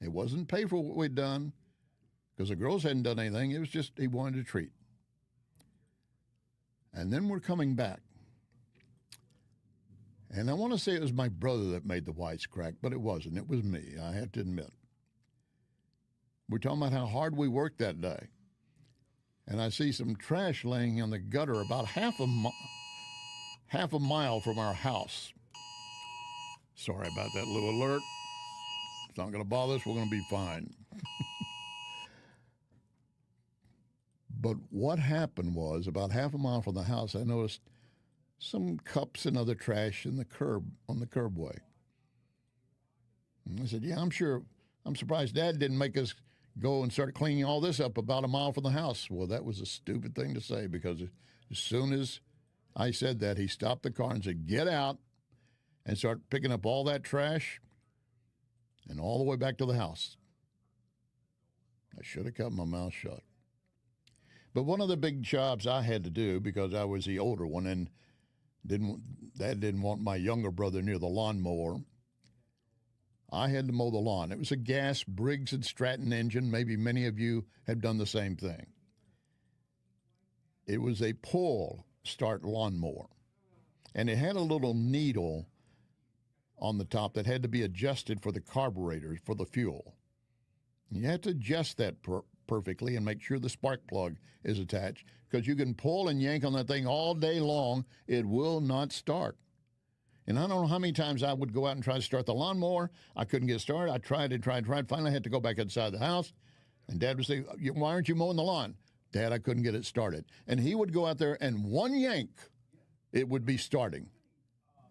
It wasn't pay for what we'd done because the girls hadn't done anything. It was just he wanted a treat. And then we're coming back. And I want to say it was my brother that made the wisecrack, but it wasn't. It was me, I have to admit. We're talking about how hard we worked that day. And I see some trash laying in the gutter about half a mile from our house. Sorry about that little alert. It's not going to bother us. We're going to be fine. But what happened was, about half a mile from the house, I noticed some cups and other trash in the curb, on the curbway. And I said, yeah, I'm surprised Dad didn't make us go and start cleaning all this up about a mile from the house. Well, that was a stupid thing to say, because as soon as I said that, he stopped the car and said, get out, and start picking up all that trash and all the way back to the house. I should have kept my mouth shut. But one of the big jobs I had to do, because I was the older one and Dad didn't want my younger brother near the lawnmower, I had to mow the lawn. It was a gas Briggs & Stratton engine. Maybe many of you have done the same thing. It was a pull start lawnmower, and it had a little needle on the top that had to be adjusted for the carburetor, for the fuel. You had to adjust that perfectly and make sure the spark plug is attached, because you can pull and yank on that thing all day long. It will not start. And I don't know how many times I would go out and try to start the lawnmower. I couldn't get started. I tried and tried. Finally, I had to go back inside the house. And Dad would say, why aren't you mowing the lawn? Dad, I couldn't get it started. And he would go out there, and one yank, it would be starting.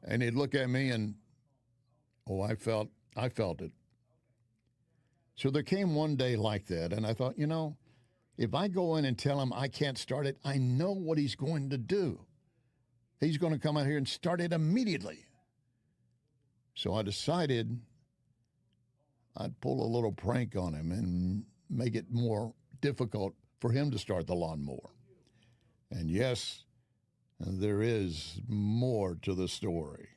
And he'd look at me and, I felt it. So there came one day like that, and I thought, if I go in and tell him I can't start it, I know what he's going to do. He's going to come out here and start it immediately. So I decided I'd pull a little prank on him and make it more difficult for him to start the lawnmower. And yes, there is more to the story.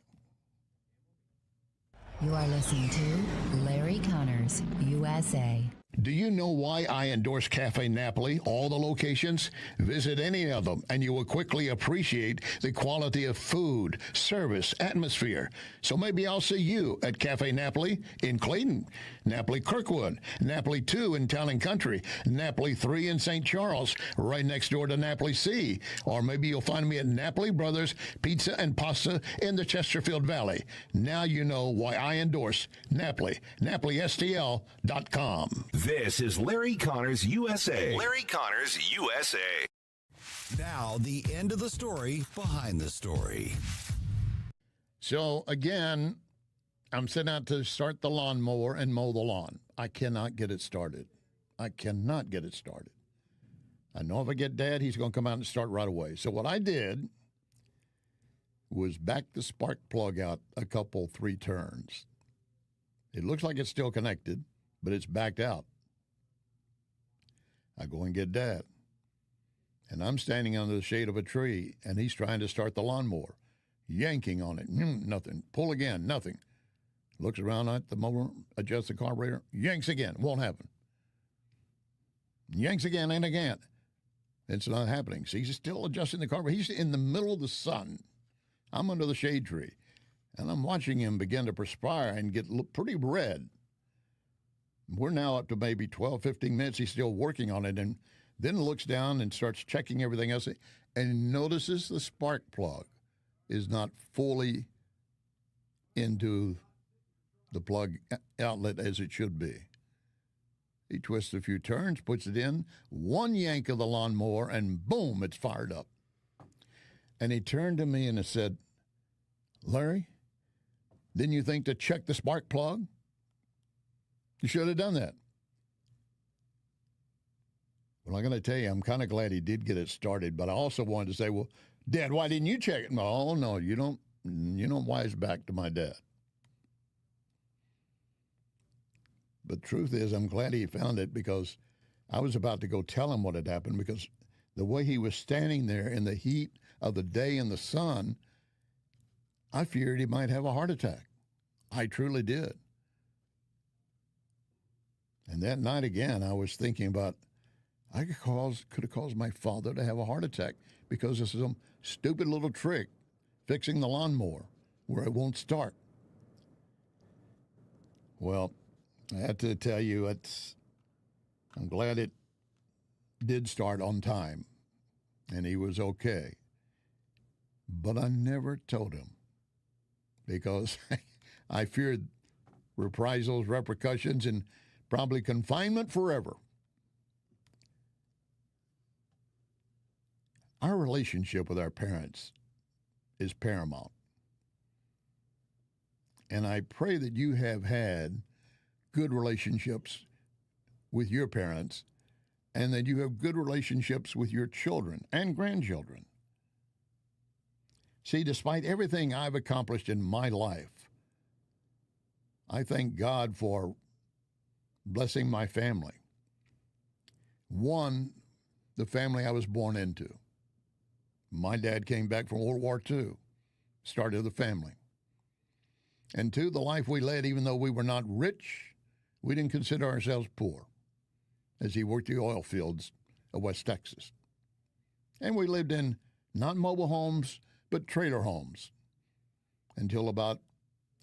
You are listening to Larry Connors, USA. Do you know why I endorse Cafe Napoli, all the locations? Visit any of them, and you will quickly appreciate the quality of food, service, atmosphere. So maybe I'll see you at Cafe Napoli in Clayton, Napoli Kirkwood, Napoli 2 in Town and Country, Napoli 3 in St. Charles, right next door to Napoli C. Or maybe you'll find me at Napoli Brothers Pizza and Pasta in the Chesterfield Valley. Now you know why I endorse Napoli, NapoliSTL.com. This is Larry Connors USA. Larry Connors USA. Now, the end of the story behind the story. So, again, I'm sitting out to start the lawnmower and mow the lawn. I cannot get it started. I cannot get it started. I know if I get Dad, he's going to come out and start right away. So what I did was back the spark plug out a couple, 3 turns. It looks like it's still connected, but it's backed out. I go and get Dad. And I'm standing under the shade of a tree, and he's trying to start the lawnmower, yanking on it. Nothing. Pull again. Nothing. Looks around at the mower, adjusts the carburetor, yanks again. Won't happen. Yanks again and again. It's not happening. So he's still adjusting the carburetor. He's in the middle of the sun. I'm under the shade tree, and I'm watching him begin to perspire and get pretty red. We're now up to maybe 12, 15 minutes. He's still working on it, and then looks down and starts checking everything else and notices the spark plug is not fully into the plug outlet as it should be. He twists a few turns, puts it in, one yank of the lawnmower, and boom, it's fired up. And he turned to me and said, Larry, didn't you think to check the spark plug? You should have done that. Well, I'm going to tell you, I'm kind of glad he did get it started, but I also wanted to say, well, Dad, why didn't you check it? No, you don't wise back to my dad. But the truth is, I'm glad he found it, because I was about to go tell him what had happened, because the way he was standing there in the heat of the day in the sun, I feared he might have a heart attack. I truly did. And that night again, I was thinking about, I could have caused my father to have a heart attack because of some stupid little trick fixing the lawnmower where it won't start. Well, I have to tell you, I'm glad it did start on time and he was okay. But I never told him because I feared reprisals, repercussions, and probably confinement forever. Our relationship with our parents is paramount. And I pray that you have had good relationships with your parents and that you have good relationships with your children and grandchildren. See, despite everything I've accomplished in my life, I thank God for blessing my family. One, the family I was born into. My dad came back from World War II, started the family. And two, the life we led, even though we were not rich, we didn't consider ourselves poor, as he worked the oil fields of West Texas. And we lived in not mobile homes, but trailer homes until about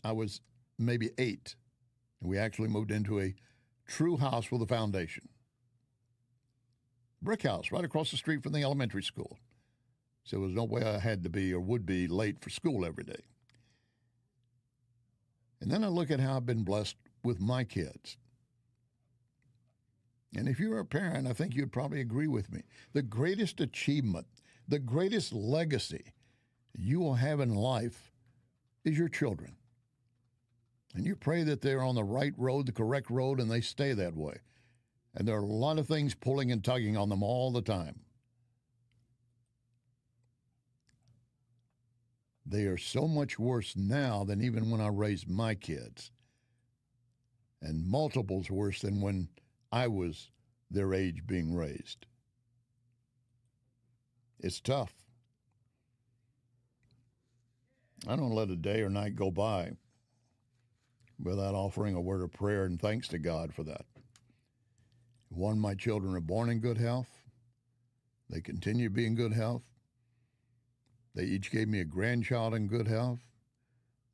I was maybe 8. And we actually moved into a true house with a foundation. Brick house right across the street from the elementary school. So there was no way I had to be or would be late for school every day. And then I look at how I've been blessed with my kids. And if you're a parent, I think you'd probably agree with me. The greatest achievement, the greatest legacy you will have in life is your children. And you pray that they're on the right road, the correct road, and they stay that way. And there are a lot of things pulling and tugging on them all the time. They are so much worse now than even when I raised my kids. And multiples worse than when I was their age being raised. It's tough. I don't let a day or night go by without offering a word of prayer and thanks to God for that. One, my children are born in good health. They continue to be in good health. They each gave me a grandchild in good health.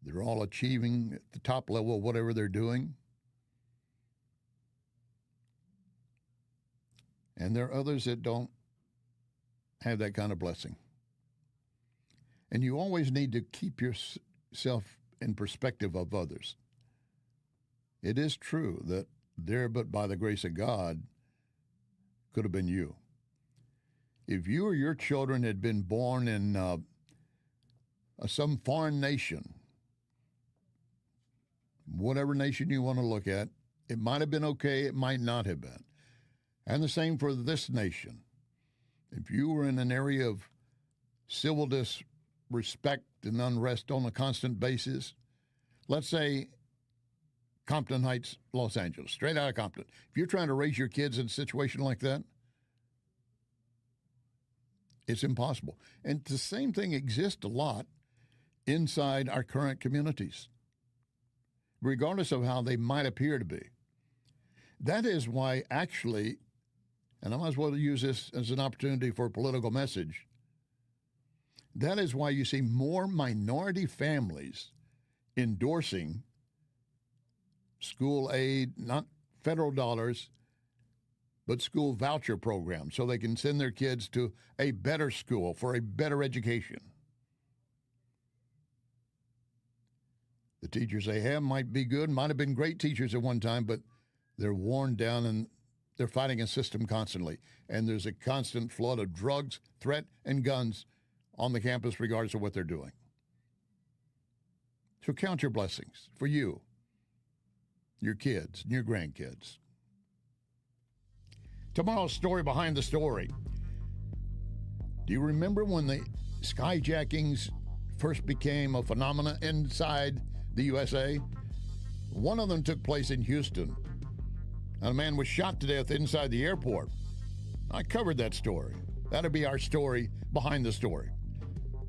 They're all achieving at the top level of whatever they're doing. And there are others that don't have that kind of blessing. And you always need to keep yourself in perspective of others. It is true that there, but by the grace of God, could have been you. If you or your children had been born in some foreign nation, whatever nation you want to look at, it might have been okay, it might not have been. And the same for this nation. If you were in an area of civil disrespect and unrest on a constant basis, let's say Compton Heights, Los Angeles, straight out of Compton. If you're trying to raise your kids in a situation like that, it's impossible. And the same thing exists a lot inside our current communities, regardless of how they might appear to be. That is why, actually, and I might as well use this as an opportunity for a political message, that is why you see more minority families endorsing school aid, not federal dollars, but school voucher programs, so they can send their kids to a better school for a better education. The teachers they have might be good, might have been great teachers at one time, but they're worn down and they're fighting a system constantly. And there's a constant flood of drugs, threat, and guns on the campus regardless of what they're doing. So count your blessings for you, your kids, and your grandkids. Tomorrow's story behind the story. Do you remember when the skyjackings first became a phenomenon inside the USA? One of them took place in Houston, and a man was shot to death inside the airport. I covered that story. That'll be our story behind the story.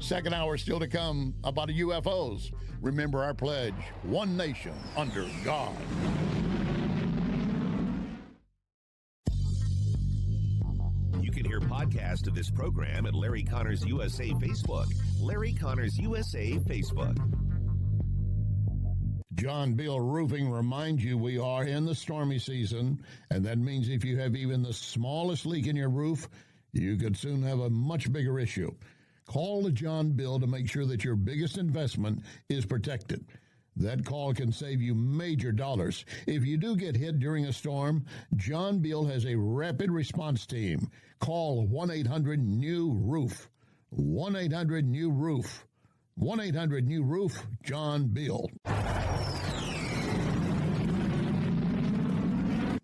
Second hour still to come about UFOs. Remember our pledge, one nation under God. You can hear podcast of this program at Larry Connors USA Facebook. Larry Connors USA Facebook. John Bill Roofing reminds you we are in the stormy season, and that means if you have even the smallest leak in your roof, you could soon have a much bigger issue. Call John Bill to make sure that your biggest investment is protected. That call can save you major dollars. If you do get hit during a storm, John Bill has a rapid response team. Call 1-800-NEW-ROOF. 1-800-NEW-ROOF. 1-800-NEW-ROOF, John Bill.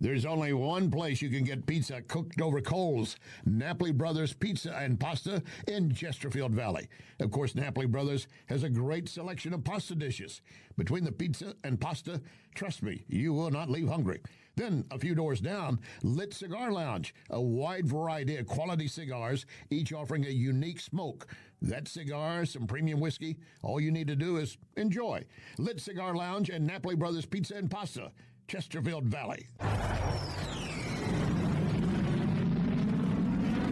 There's only one place you can get pizza cooked over coals, Napoli Brothers Pizza and Pasta in Chesterfield Valley. Of course, Napoli Brothers has a great selection of pasta dishes. Between the pizza and pasta, trust me, you will not leave hungry. Then, a few doors down, Lit Cigar Lounge, a wide variety of quality cigars, each offering a unique smoke. That cigar, some premium whiskey, all you need to do is enjoy. Lit Cigar Lounge and Napoli Brothers Pizza and Pasta, Chesterfield Valley.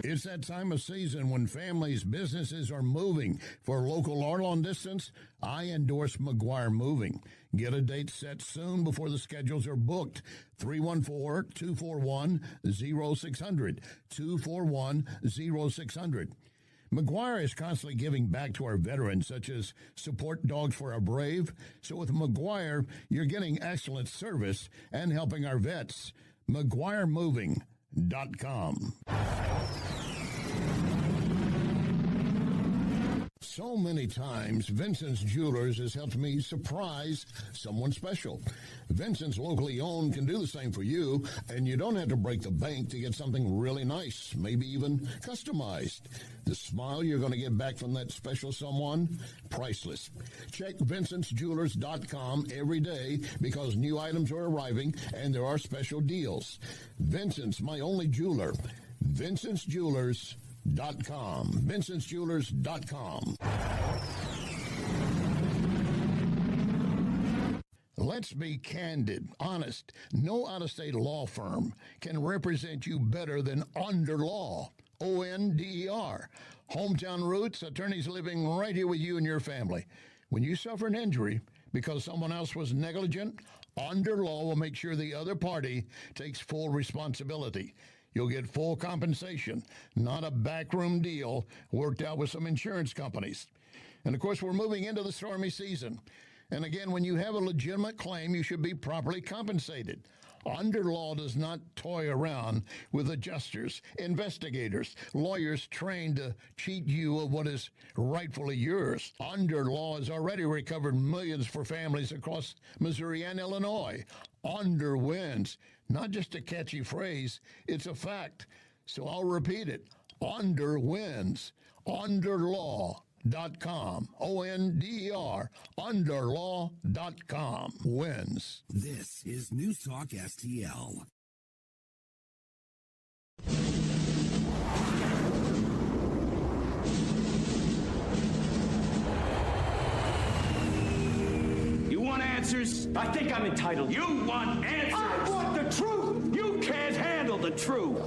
It's that time of season when families, businesses are moving. For local or long distance, I endorse McGuire Moving. Get a date set soon before the schedules are booked. 314-241-0600. 241-0600. McGuire is constantly giving back to our veterans, such as support dogs for our brave. So with McGuire, you're getting excellent service and helping our vets. McGuireMoving.com. So many times, Vincent's Jewelers has helped me surprise someone special. Vincent's locally owned can do the same for you, and you don't have to break the bank to get something really nice, maybe even customized. The smile you're going to get back from that special someone, priceless. Check Vincent'sJewelers.com every day because new items are arriving and there are special deals. Vincent's, my only jeweler. Vincent'sJewelers.com. Vincent'sJewelers.com. Let's be candid, honest. No out-of-state law firm can represent you better than Onder Law, O-N-D-E-R. Hometown roots, attorneys living right here with you and your family. When you suffer an injury because someone else was negligent, Onder Law will make sure the other party takes full responsibility. You'll get full compensation, not a backroom deal worked out with some insurance companies. And of course, we're moving into the stormy season. And again, when you have a legitimate claim, you should be properly compensated. Onder Law does not toy around with adjusters, investigators, lawyers trained to cheat you of what is rightfully yours. Onder Law has already recovered millions for families across Missouri and Illinois. Onder wins. Not just a catchy phrase, it's a fact. So I'll repeat it. Onder wins. OnderLaw.com. O-N-D-E-R. OnderLaw.com. Wins. This is NewsTalkSTL. You want answers? I think I'm entitled. You want answers? I want the truth! You can't handle the truth!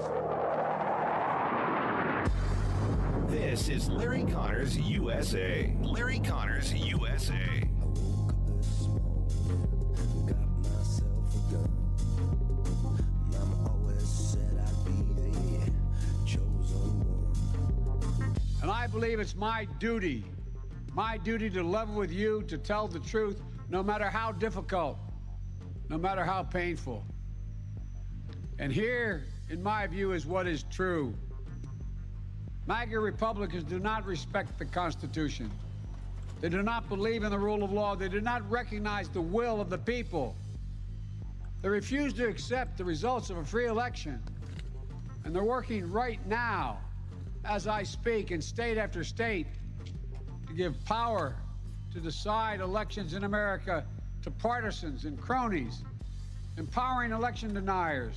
This is Larry Connors USA. Larry Connors USA. And I believe it's my duty to level with you, to tell the truth, no matter how difficult, no matter how painful. And here, in my view, is what is true. MAGA Republicans do not respect the Constitution. They do not believe in the rule of law. They do not recognize the will of the people. They refuse to accept the results of a free election. And they're working right now, as I speak, in state after state, to give power to decide elections in America to partisans and cronies, empowering election deniers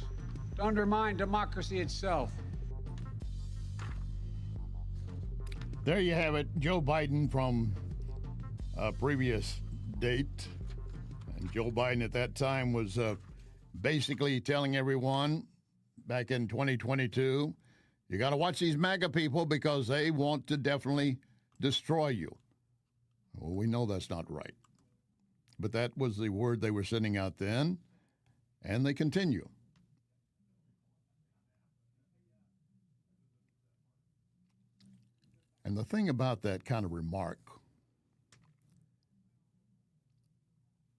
to undermine democracy itself. There you have it, Joe Biden from a previous date. And Joe Biden at that time was basically telling everyone back in 2022, you got to watch these MAGA people because they want to definitely destroy you. Well, we know that's not right. But that was the word they were sending out then, and they continue. And the thing about that kind of remark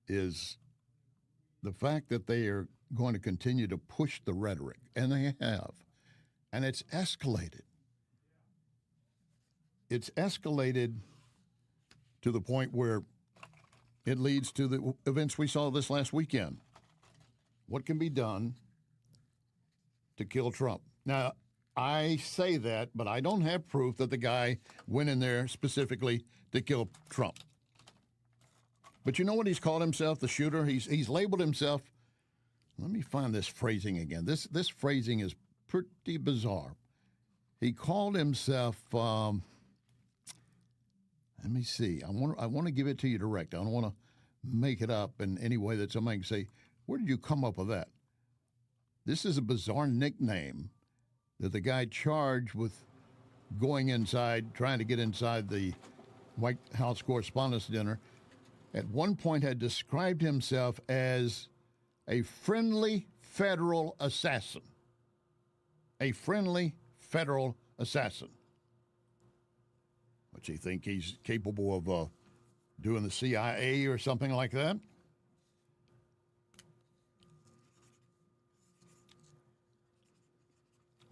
is the fact that they are going to continue to push the rhetoric, and they have, and it's escalated. It's escalated to the point where it leads to the events we saw this last weekend. What can be done to kill Trump? Now, I say that, but I don't have proof that the guy went in there specifically to kill Trump. But you know what he's called himself, the shooter? He's labeled himself. Let me find this phrasing again. This phrasing is pretty bizarre. He called himself. Let me see. I want to give it to you direct. I don't want to make it up in any way that somebody can say, "Where did you come up with that?" This is a bizarre nickname that the guy charged with going inside, trying to get inside the White House Correspondents' Dinner, at one point had described himself as a friendly federal assassin. A friendly federal assassin. What, you think he's capable of doing the CIA or something like that?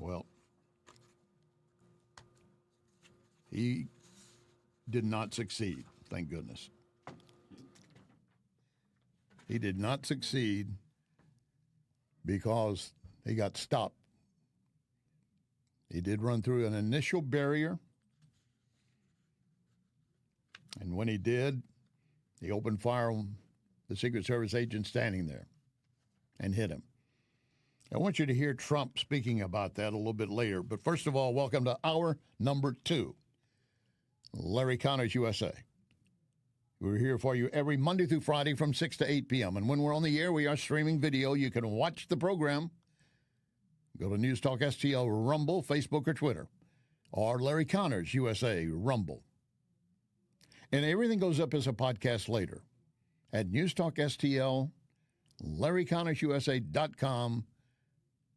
Well, he did not succeed, thank goodness. He did not succeed because he got stopped. He did run through an initial barrier, and when he did, he opened fire on the Secret Service agent standing there and hit him. I want you to hear Trump speaking about that a little bit later. But first of all, welcome to hour number 2. Larry Connors USA. We're here for you every Monday through Friday from 6 to 8 p.m. And when we're on the air, we are streaming video. You can watch the program. Go to NewsTalkSTL Rumble, Facebook, or Twitter. Or Larry Connors USA Rumble. And everything goes up as a podcast later at NewsTalkSTL, LarryConnorsUSA.com,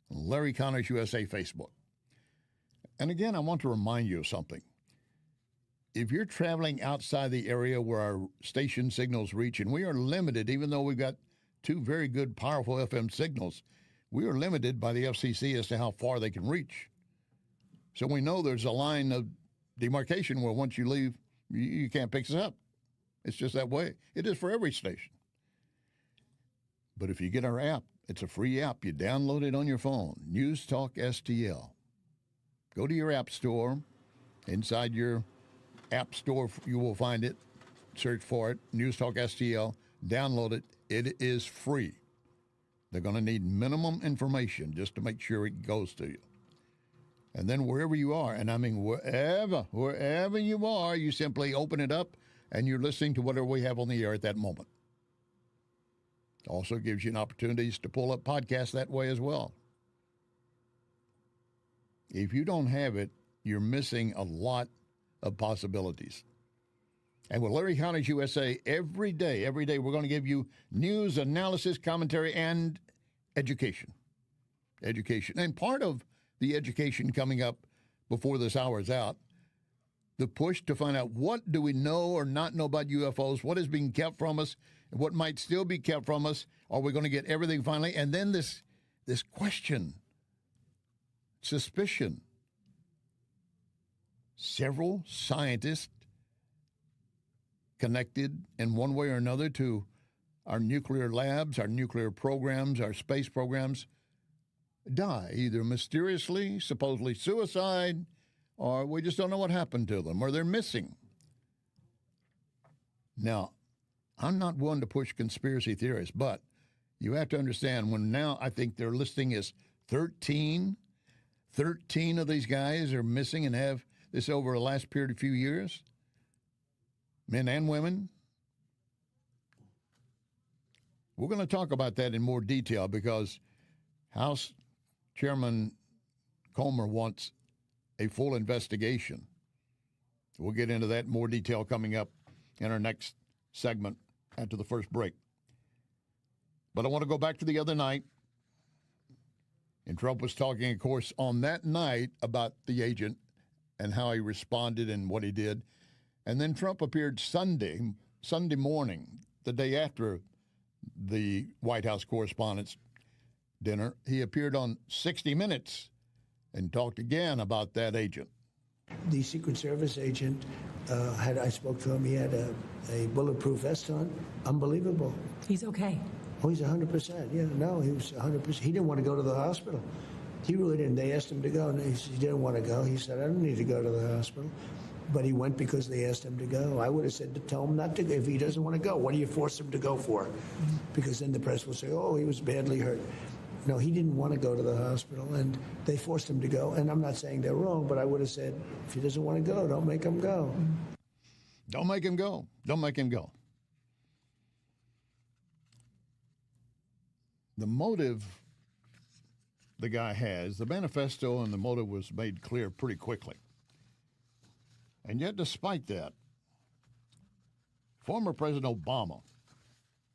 Larry Connors USA Facebook. And again, I want to remind you of something. If you're traveling outside the area where our station signals reach, and we are limited, even though we've got two very good, powerful FM signals, we are limited by the FCC as to how far they can reach. So we know there's a line of demarcation where once you leave, you can't pick us up. It's just that way. It is for every station. But if you get our app, it's a free app. You download it on your phone, NewsTalkSTL. Go to your app store. Inside your app store, you will find it. Search for it, NewsTalkSTL. Download it. It is free. They're going to need minimum information just to make sure it goes to you. And then wherever you are, and I mean wherever you are, you simply open it up and you're listening to whatever we have on the air at that moment. Also gives you an opportunity to pull up podcasts that way as well. If you don't have it, you're missing a lot of possibilities. And with Larry Connors USA, every day, we're going to give you news, analysis, commentary, and education. And part of the education coming up before this hour is out, the push to find out what do we know or not know about UFOs, what is being kept from us, and what might still be kept from us. Are we going to get everything finally? And then this question, suspicion. Several scientists connected in one way or another to our nuclear labs, our nuclear programs, our space programs, die, either mysteriously, supposedly suicide, or we just don't know what happened to them, or they're missing. Now, I'm not one to push conspiracy theories, but you have to understand when now I think their listing is 13 of these guys are missing and have this over the last period of few years, men and women. We're going to talk about that in more detail because House Chairman Comer wants a full investigation. We'll get into that in more detail coming up in our next segment after the first break. But I want to go back to the other night. And Trump was talking, of course, on that night about the agent and how he responded and what he did. And then Trump appeared Sunday morning, the day after the White House Correspondents' Dinner. He appeared on 60 Minutes and talked again about that agent. The Secret Service agent, I spoke to him, he had a bulletproof vest on. Unbelievable. He's okay. Oh, he's 100%. Yeah, no, he was 100%. He didn't want to go to the hospital. He really didn't. They asked him to go, and he didn't want to go. He said, I don't need to go to the hospital. But he went because they asked him to go. I would have said to tell him not to go. If he doesn't want to go, what do you force him to go for? Because then the press will say, oh, he was badly hurt. No, he didn't want to go to the hospital, and they forced him to go. And I'm not saying they're wrong, but I would have said, if he doesn't want to go, don't make him go. Don't make him go. Don't make him go. The motive the guy has, the manifesto and the motive was made clear pretty quickly. And yet, despite that, former President Obama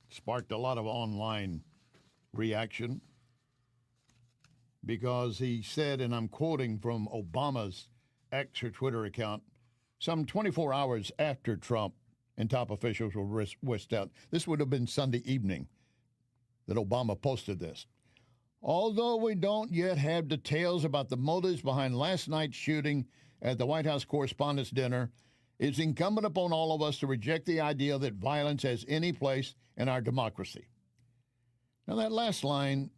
sparked a lot of online reaction because he said, and I'm quoting from Obama's X or Twitter account, some 24 hours after Trump and top officials were whisked out. This would have been Sunday evening that Obama posted this. Although we don't yet have details about the motives behind last night's shooting at the White House Correspondents' Dinner, it's incumbent upon all of us to reject the idea that violence has any place in our democracy. Now, that last line,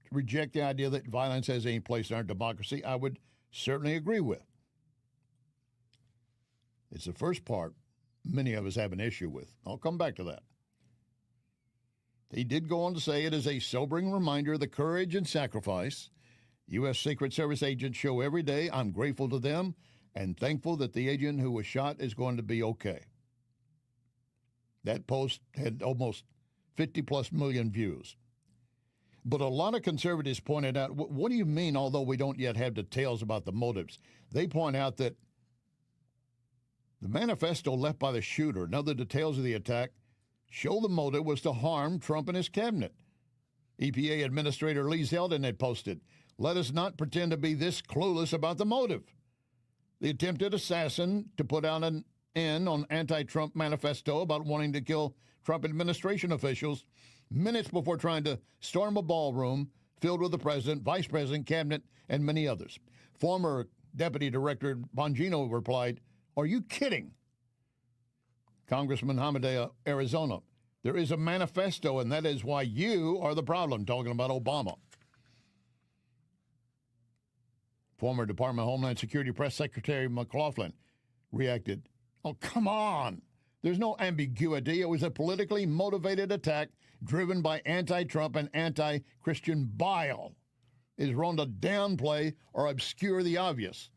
to reject the idea that violence has any place in our democracy, I would certainly agree with. It's the first part many of us have an issue with. I'll come back to that. He did go on to say it is a sobering reminder of the courage and sacrifice U.S. Secret Service agents show every day. I'm grateful to them and thankful that the agent who was shot is going to be okay. That post had almost 50+ million views. But a lot of conservatives pointed out, what do you mean, although we don't yet have details about the motives? They point out that the manifesto left by the shooter and other details of the attack show the motive was to harm Trump and his cabinet. EPA Administrator Lee Zeldin had posted, "Let us not pretend to be this clueless about the motive. The attempted assassin to put out an end on anti-Trump manifesto about wanting to kill Trump administration officials minutes before trying to storm a ballroom filled with the president, vice president, cabinet, and many others." Former Deputy Director Bongino replied, "Are you kidding?" Congressman Hamadeh, Arizona, "There is a manifesto, and that is why you are the problem," talking about Obama. Former Department of Homeland Security Press Secretary McLaughlin reacted, "Oh, come on. There's no ambiguity. It was a politically motivated attack driven by anti-Trump and anti-Christian bile. It is wrong to downplay or obscure the obvious."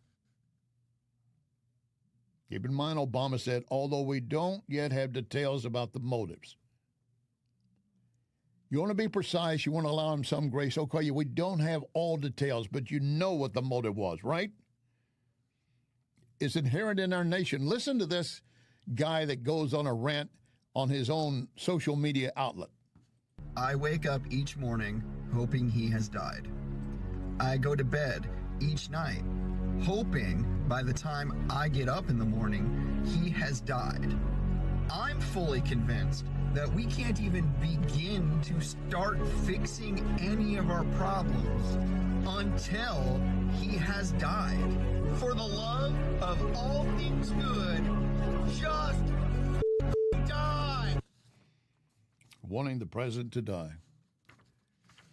Keep in mind, Obama said, although we don't yet have details about the motives. You want to be precise, you want to allow him some grace. Okay, we don't have all details, but you know what the motive was, right? It's inherent in our nation. Listen to this guy that goes on a rant on his own social media outlet. "I wake up each morning hoping he has died. I go to bed each night hoping by the time I get up in the morning, he has died. I'm fully convinced that we can't even begin to start fixing any of our problems until he has died. For the love of all things good, just die." Wanting the president to die.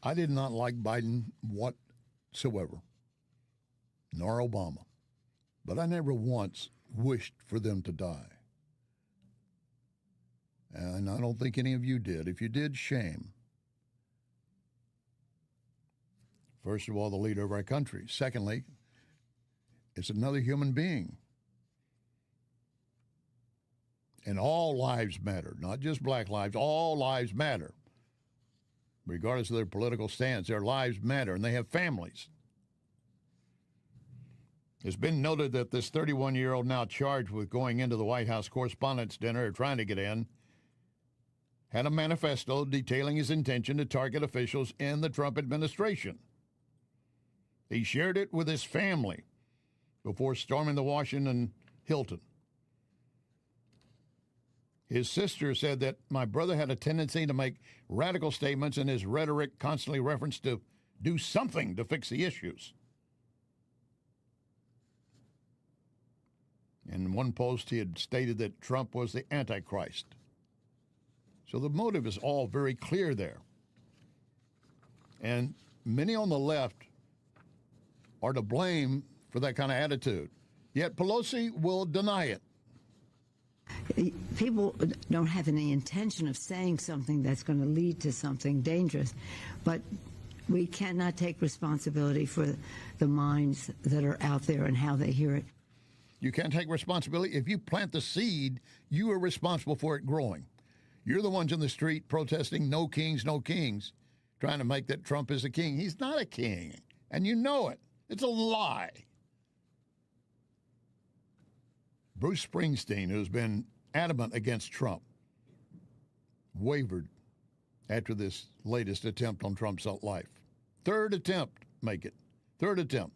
I did not like Biden whatsoever, nor Obama, but I never once wished for them to die. And I don't think any of you did. If you did, shame. First of all, the leader of our country. Secondly, it's another human being. And all lives matter, not just black lives. All lives matter. Regardless of their political stance, their lives matter, and they have families. It's been noted that this 31-year-old now charged with going into the White House Correspondents' Dinner, or trying to get in, had a manifesto detailing his intention to target officials in the Trump administration. He shared it with his family before storming the Washington Hilton. His sister said that my brother had a tendency to make radical statements, and his rhetoric constantly referenced to do something to fix the issues. In one post, he had stated that Trump was the Antichrist. So the motive is all very clear there. And many on the left are to blame for that kind of attitude. Yet Pelosi will deny it. People don't have any intention of saying something that's going to lead to something dangerous, but we cannot take responsibility for the minds that are out there and how they hear it. You can't take responsibility. If you plant the seed, you are responsible for it growing. You're the ones in the street protesting no kings, trying to make that Trump is a king. He's not a king, and you know it. It's a lie. Bruce Springsteen, who's been adamant against Trump, wavered after this latest attempt on Trump's life. Third attempt, third attempt.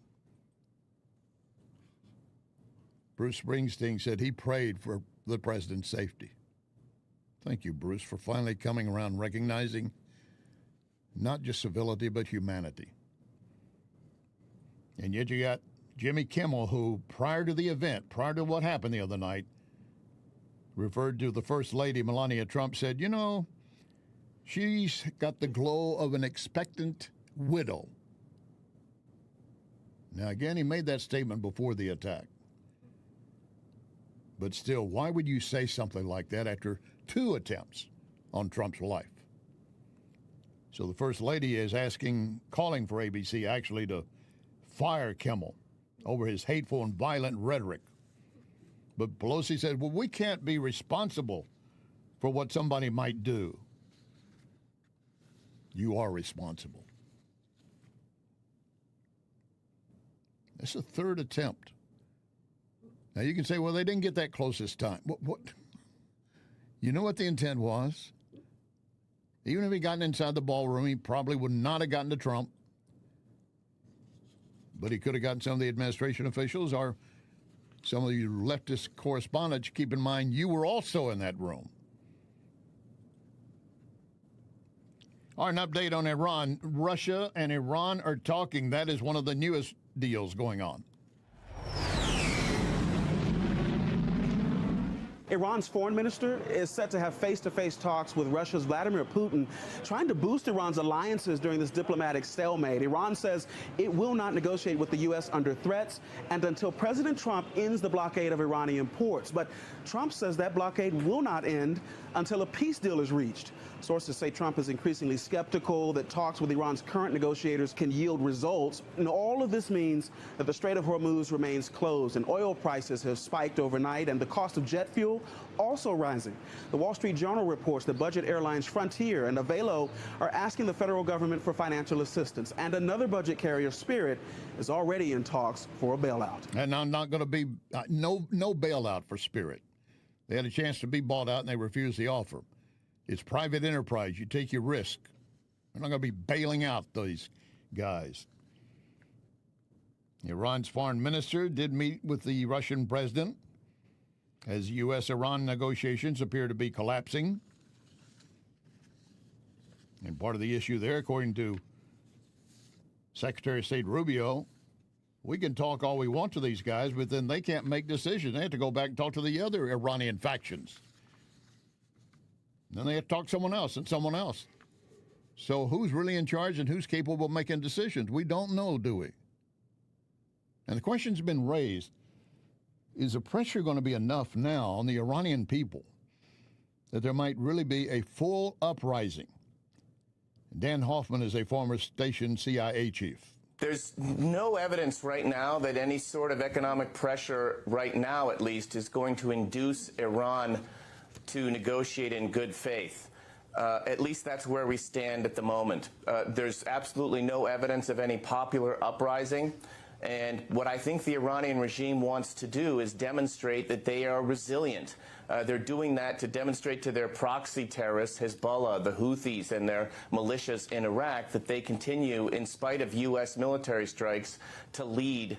Bruce Springsteen said he prayed for the president's safety. Thank you, Bruce, for finally coming around recognizing not just civility, but humanity. And yet you got Jimmy Kimmel, who prior to the event, prior to what happened the other night, referred to the First Lady, Melania Trump, said, you know, she's got the glow of an expectant widow. Now, again, he made that statement before the attack. But still, why would you say something like that after 2 attempts on Trump's life? So the First Lady is calling for ABC actually to fire Kimmel over his hateful and violent rhetoric. But Pelosi said, well, we can't be responsible for what somebody might do, you are responsible. It's a third attempt. Now you can say, well, they didn't get that close this time. What? You know what the intent was? Even if he gotten inside the ballroom, he probably would not have gotten to Trump. But he could have gotten some of the administration officials or some of you leftist correspondents. Keep in mind, you were also in that room. All right, an update on Iran. Russia and Iran are talking. That is one of the newest deals going on. Iran's foreign minister is set to have face-to-face talks with Russia's Vladimir Putin, trying to boost Iran's alliances during this diplomatic stalemate. Iran says it will not negotiate with the U.S. under threats and until President Trump ends the blockade of Iranian ports. But Trump says that blockade will not end until a peace deal is reached. Sources say Trump is increasingly skeptical that talks with Iran's current negotiators can yield results. And all of this means that the Strait of Hormuz remains closed and oil prices have spiked overnight and the cost of jet fuel also rising. The Wall Street Journal reports that budget airlines Frontier and Avelo are asking the federal government for financial assistance. And another budget carrier, Spirit, is already in talks for a bailout. And I'm not going to be no bailout for Spirit. They had a chance to be bought out and they refused the offer. It's private enterprise. You take your risk. We're not going to be bailing out these guys. Iran's foreign minister did meet with the Russian president as U.S.-Iran negotiations appear to be collapsing. And part of the issue there, according to Secretary of State Rubio, we can talk all we want to these guys, but then they can't make decisions. They have to go back and talk to the other Iranian factions. Then they have to talk to someone else and someone else. So who's really in charge and who's capable of making decisions? We don't know, do we? And the question's been raised, is the pressure going to be enough now on the Iranian people that there might really be a full uprising? Dan Hoffman is a former station CIA chief. There's no evidence right now that any sort of economic pressure, right now at least, is going to induce Iran to negotiate in good faith. At least that's where we stand at the moment. There's absolutely no evidence of any popular uprising. And what I think the Iranian regime wants to do is demonstrate that they are resilient. They're doing that to demonstrate to their proxy terrorists, Hezbollah, the Houthis, and their militias in Iraq, that they continue, in spite of U.S. military strikes, to lead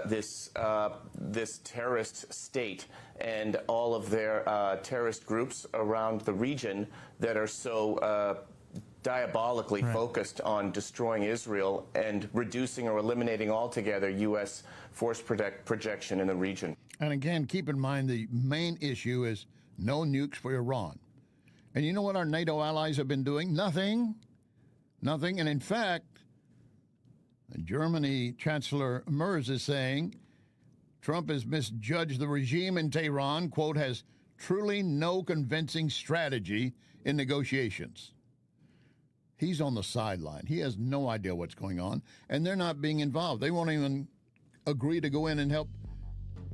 this terrorist state and all of their terrorist groups around the region that are so diabolically focused on destroying Israel and reducing or eliminating altogether U.S. force projection in the region. And again, keep in mind the main issue is no nukes for Iran. And you know what our NATO allies have been doing? Nothing. Nothing. And in fact, Germany Chancellor Merz is saying Trump has misjudged the regime in Tehran, quote, has truly no convincing strategy in negotiations. He's on the sideline. He has no idea what's going on, and they're not being involved. They won't even agree to go in and help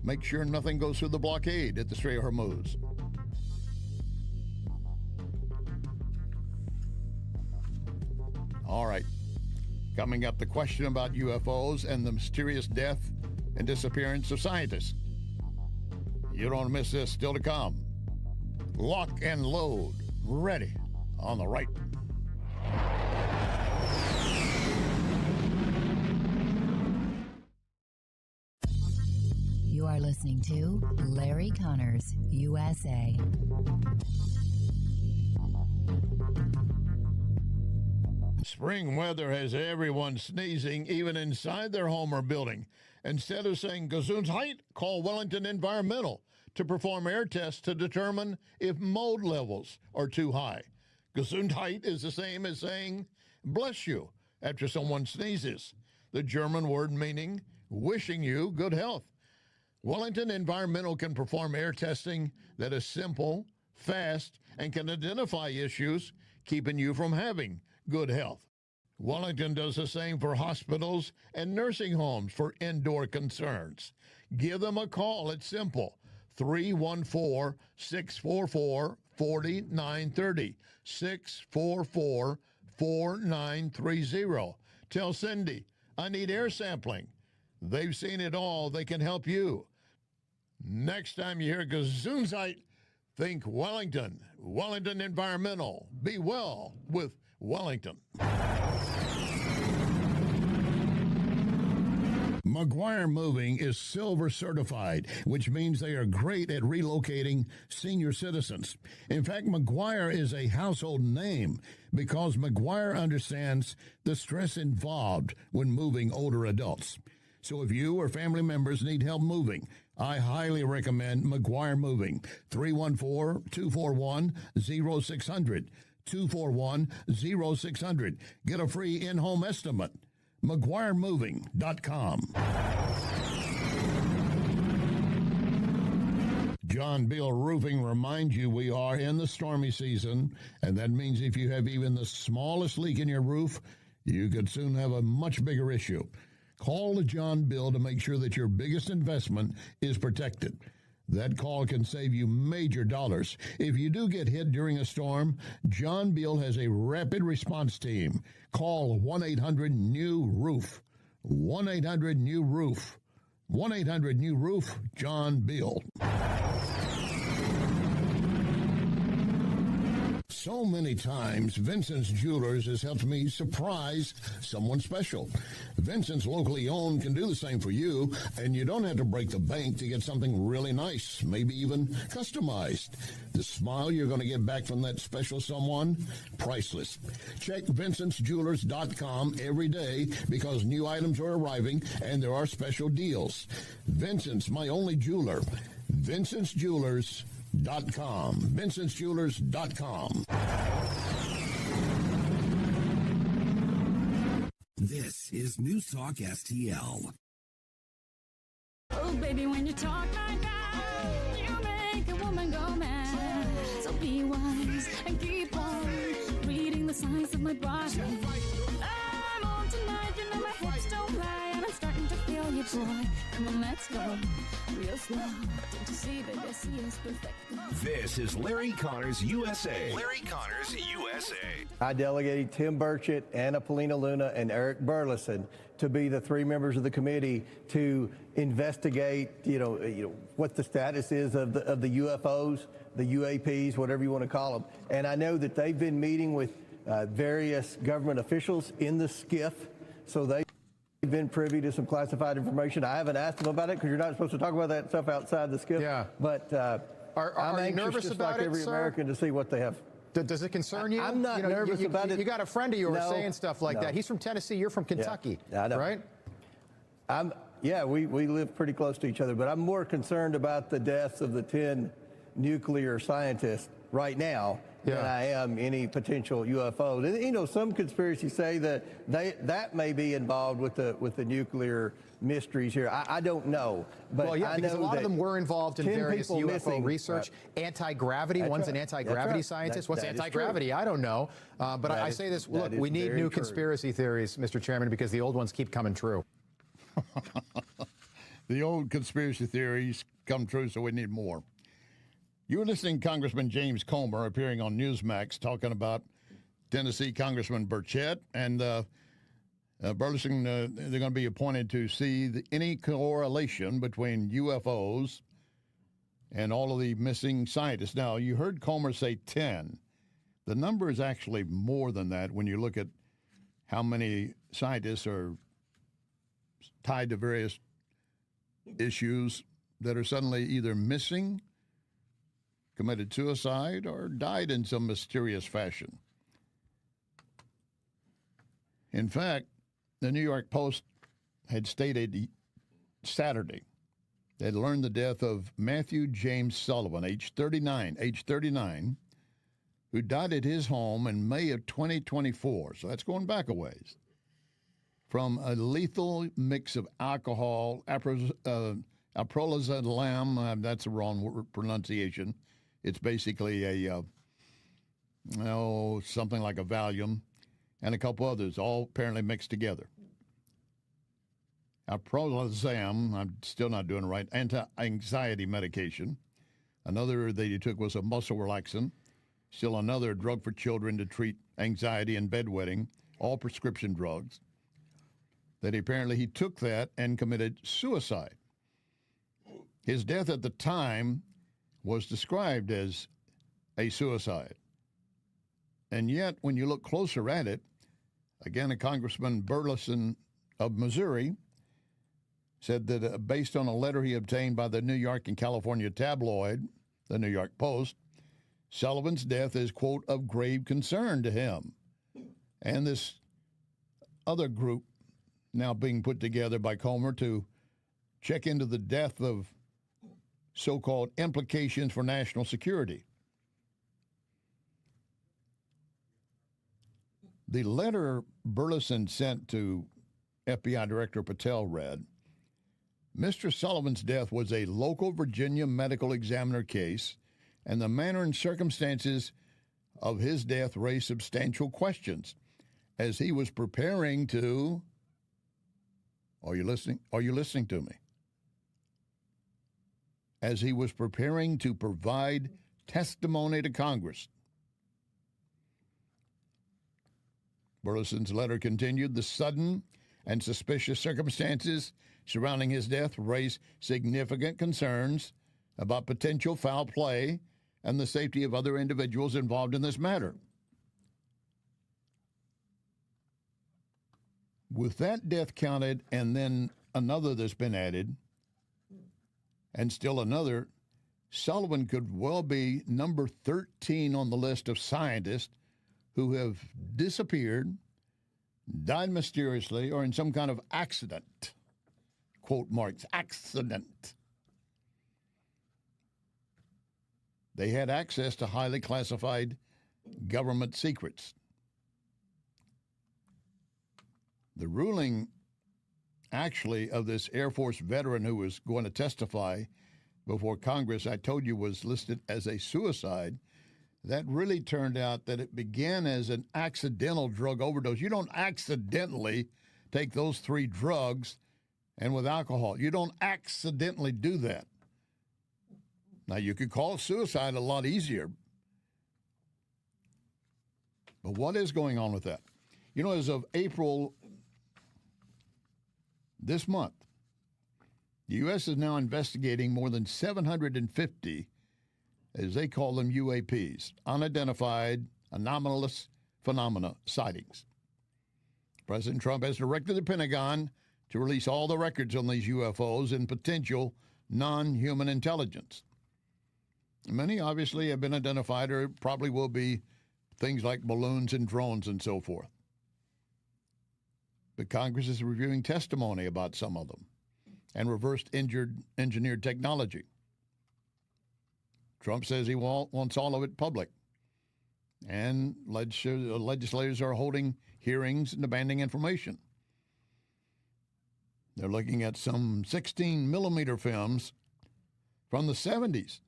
make sure nothing goes through the blockade at the Strait of Hormuz. All right. Coming up, the question about UFOs and the mysterious death and disappearance of scientists. You don't want to miss this. Still to come. Lock and load. Ready on the right. You are listening to Larry Connors, USA. Spring weather has everyone sneezing, even inside their home or building. Instead of saying Gesundheit, call Wellington Environmental to perform air tests to determine if mold levels are too high. Gesundheit is the same as saying bless you after someone sneezes, the German word meaning wishing you good health. Wellington Environmental can perform air testing that is simple, fast, and can identify issues keeping you from having good health. Wellington does the same for hospitals and nursing homes for indoor concerns. Give them a call. It's simple. 314-644-5600. 4930. 644-4930. Tell Cindy, I need air sampling. They've seen it all. They can help you. Next time you hear Gesundheit, think Wellington. Wellington Environmental. Be well with Wellington. McGuire Moving is silver certified, which means they are great at relocating senior citizens. In fact, McGuire is a household name because McGuire understands the stress involved when moving older adults. So if you or family members need help moving, I highly recommend McGuire Moving. 314-241-0600. 241-0600. Get a free in-home estimate. McGuireMoving.com. John Bill Roofing reminds you we are in the stormy season, and that means if you have even the smallest leak in your roof, you could soon have a much bigger issue. Call the John Bill to make sure that your biggest investment is protected. That call can save you major dollars. If you do get hit during a storm, John Bill has a rapid response team. Call 1-800-NEW-ROOF. 1-800-NEW-ROOF. 1-800-NEW-ROOF, John Bill. So many times, Vincent's Jewelers has helped me surprise someone special. Vincent's locally owned can do the same for you, and you don't have to break the bank to get something really nice, maybe even customized. The smile you're going to get back from that special someone, priceless. Check Vincent'sJewelers.com every day because new items are arriving and there are special deals. Vincent's, my only jeweler. Vincent'sJewelers.com. Vincent'sJewelers.com. This is News Talk STL. Oh, baby, when you talk like that, you make a woman go mad. So be wise and keep on reading the signs of my body. I'm on tonight, you know my hips don't lie, and I'm starting to feel you, boy. Come on, let's go real slow. Don't you see, baby, I see it's perfect. This is Larry Connors USA. Larry Connors USA. I delegated Tim Burchett, Anna Polina Luna, and Eric Burleson to be the three members of the committee to investigate, what the status is of the UFOs, the UAPs, whatever you want to call them. And I know that they've been meeting with various government officials in the SCIF, so they've been privy to some classified information. I haven't asked them about it because you're not supposed to talk about that stuff outside the SCIF. Yeah. But are you nervous just about like it, every sir? American to see what they have. Does it concern you? I'm not nervous about it. You got a friend of yours No, saying stuff like no. that. He's from Tennessee. You're from Kentucky. Yeah, I know. Right? We live pretty close to each other, but I'm more concerned about the deaths of the 10 nuclear scientists right now than I am any potential UFOs. And, some conspiracies say that that may be involved with the nuclear mysteries here. I don't know, but well, yeah, I because know a lot of them were involved in various UFO missing, research. Anti-gravity, one's an anti-gravity scientist. What's anti-gravity? I don't know. But I say this, look, we need new conspiracy theories, Mr. Chairman, because the old ones keep coming true. The old conspiracy theories come true, so we need more. You were listening to Congressman James Comer appearing on Newsmax talking about Tennessee Congressman Burchett and Burleson. They're going to be appointed to see any correlation between UFOs and all of the missing scientists. Now, you heard Comer say 10. The number is actually more than that when you look at how many scientists are tied to various issues that are suddenly either missing, committed suicide, or died in some mysterious fashion. In fact, the New York Post had stated Saturday they had learned the death of Matthew James Sullivan, age 39, who died at his home in May of 2024. So that's going back a ways. From a lethal mix of alcohol, aprolazolam, that's the wrong pronunciation. It's basically something like a Valium, and a couple others, all apparently mixed together. Aprolazolam, I'm still not doing it right, anti-anxiety medication. Another that he took was a muscle relaxant. Still another drug for children to treat anxiety and bedwetting, all prescription drugs. That apparently he took that and committed suicide. His death at the time was described as a suicide. And yet, when you look closer at it, again, a Congressman Burleson of Missouri said that based on a letter he obtained by the New York and California tabloid, the New York Post, Sullivan's death is, quote, of grave concern to him. And this other group now being put together by Comer to check into the death of so-called implications for national security. The letter Burleson sent to FBI Director Patel read, Mr. Sullivan's death was a local Virginia medical examiner case, and the manner and circumstances of his death raised substantial questions as he was preparing to... Are you listening? Are you listening to me? As he was preparing to provide testimony to Congress. Burleson's letter continued, the sudden and suspicious circumstances surrounding his death raised significant concerns about potential foul play and the safety of other individuals involved in this matter. With that death counted and then another that's been added, and still another, Sullivan could well be number 13 on the list of scientists who have disappeared, died mysteriously, or in some kind of accident. Quote marks, accident. They had access to highly classified government secrets. The ruling, actually, of this Air Force veteran who was going to testify before Congress, I told you was listed as a suicide. That really turned out that it began as an accidental drug overdose. You don't accidentally take those 3 drugs and with alcohol. You don't accidentally do that. Now, you could call suicide a lot easier. But what is going on with that? You know, as of April this month, the U.S. is now investigating more than 750, as they call them, UAPs, unidentified anomalous phenomena sightings. President Trump has directed the Pentagon to release all the records on these UFOs and potential non-human intelligence. Many obviously have been identified or probably will be things like balloons and drones and so forth. But Congress is reviewing testimony about some of them and reversed engineered technology. Trump says he wants all of it public. And legislators are holding hearings and demanding information. They're looking at some 16-millimeter films from the 70s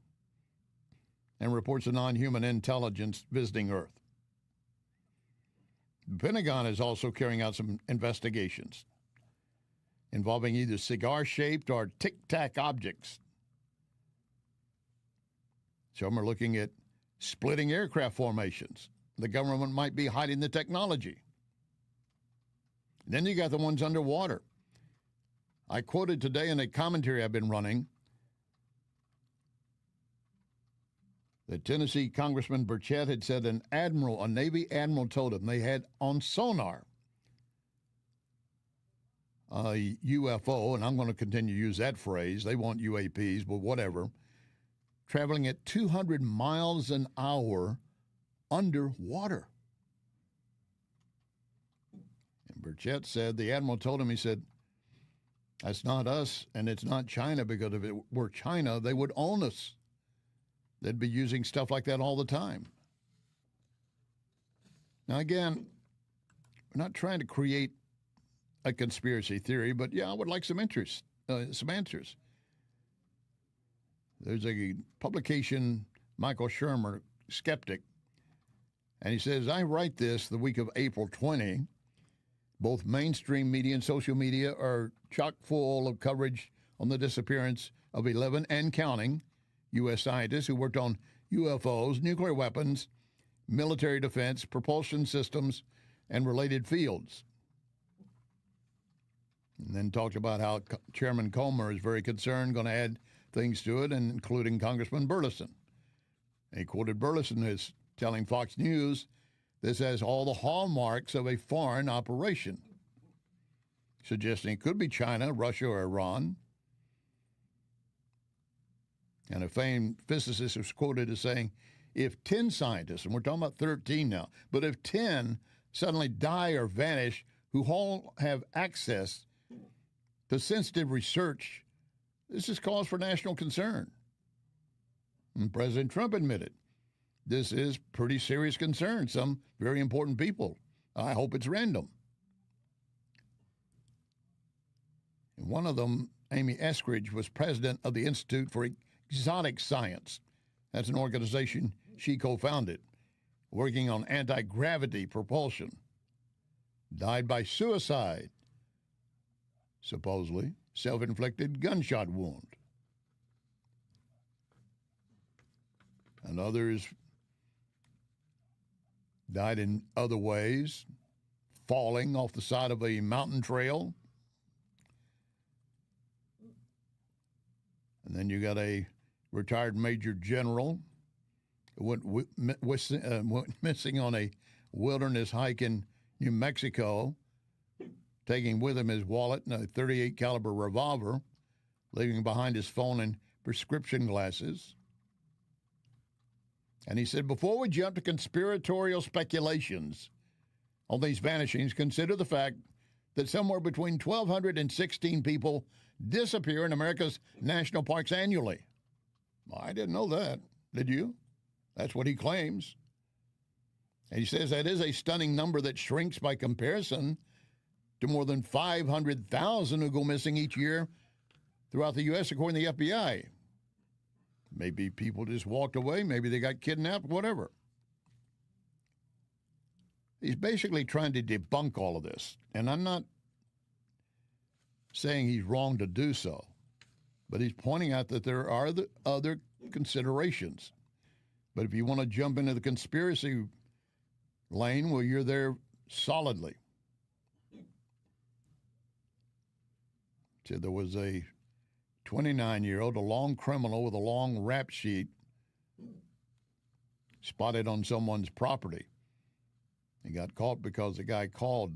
and reports of non-human intelligence visiting Earth. The Pentagon is also carrying out some investigations involving either cigar-shaped or tic-tac objects. Some are looking at splitting aircraft formations. The government might be hiding the technology. Then you got the ones underwater. I quoted today in a commentary I've been running that Tennessee Congressman Burchett had said a Navy admiral told him they had on sonar a UFO, and I'm going to continue to use that phrase. They want UAPs, but whatever, traveling at 200 miles an hour underwater. And Burchett said, the admiral told him, he said, that's not us and it's not China, because if it were China, they would own us. They'd be using stuff like that all the time. Now, again, we're not trying to create a conspiracy theory, but yeah, I would like some answers. There's a publication, Michael Shermer, skeptic, and he says, I write this the week of April 20. Both mainstream media and social media are chock full of coverage on the disappearance of 11 and counting U.S. scientists who worked on UFOs, nuclear weapons, military defense, propulsion systems, and related fields. And then talked about how Chairman Comer is very concerned, going to add things to it, and including Congressman Burleson. And he quoted Burleson as telling Fox News this has all the hallmarks of a foreign operation, suggesting it could be China, Russia, or Iran. And a famed physicist was quoted as saying, if 10 scientists, and we're talking about 13 now, but if 10 suddenly die or vanish who all have access to sensitive research, this is cause for national concern. And President Trump admitted this is pretty serious concern. Some very important people. I hope it's random. And one of them, Amy Eskridge, was president of the Institute for Exotic Science. That's an organization she co-founded, working on anti-gravity propulsion. Died by suicide, supposedly self-inflicted gunshot wound. And others died in other ways, falling off the side of a mountain trail. And then you got a retired major general who went missing on a wilderness hike in New Mexico, taking with him his wallet and a .38 caliber revolver, leaving behind his phone and prescription glasses. And he said, before we jump to conspiratorial speculations on these vanishings, consider the fact that somewhere between 1,200 and 16 people disappear in America's national parks annually. Well, I didn't know that. Did you? That's what he claims. And he says that is a stunning number that shrinks by comparison to more than 500,000 who go missing each year throughout the U.S., according to the FBI. Maybe people just walked away. Maybe they got kidnapped, whatever. He's basically trying to debunk all of this. And I'm not saying he's wrong to do so, but he's pointing out that there are the other considerations. But if you want to jump into the conspiracy lane, well, you're there solidly. So there was a 29-year-old, a long criminal with a long rap sheet, spotted on someone's property. He got caught because the guy called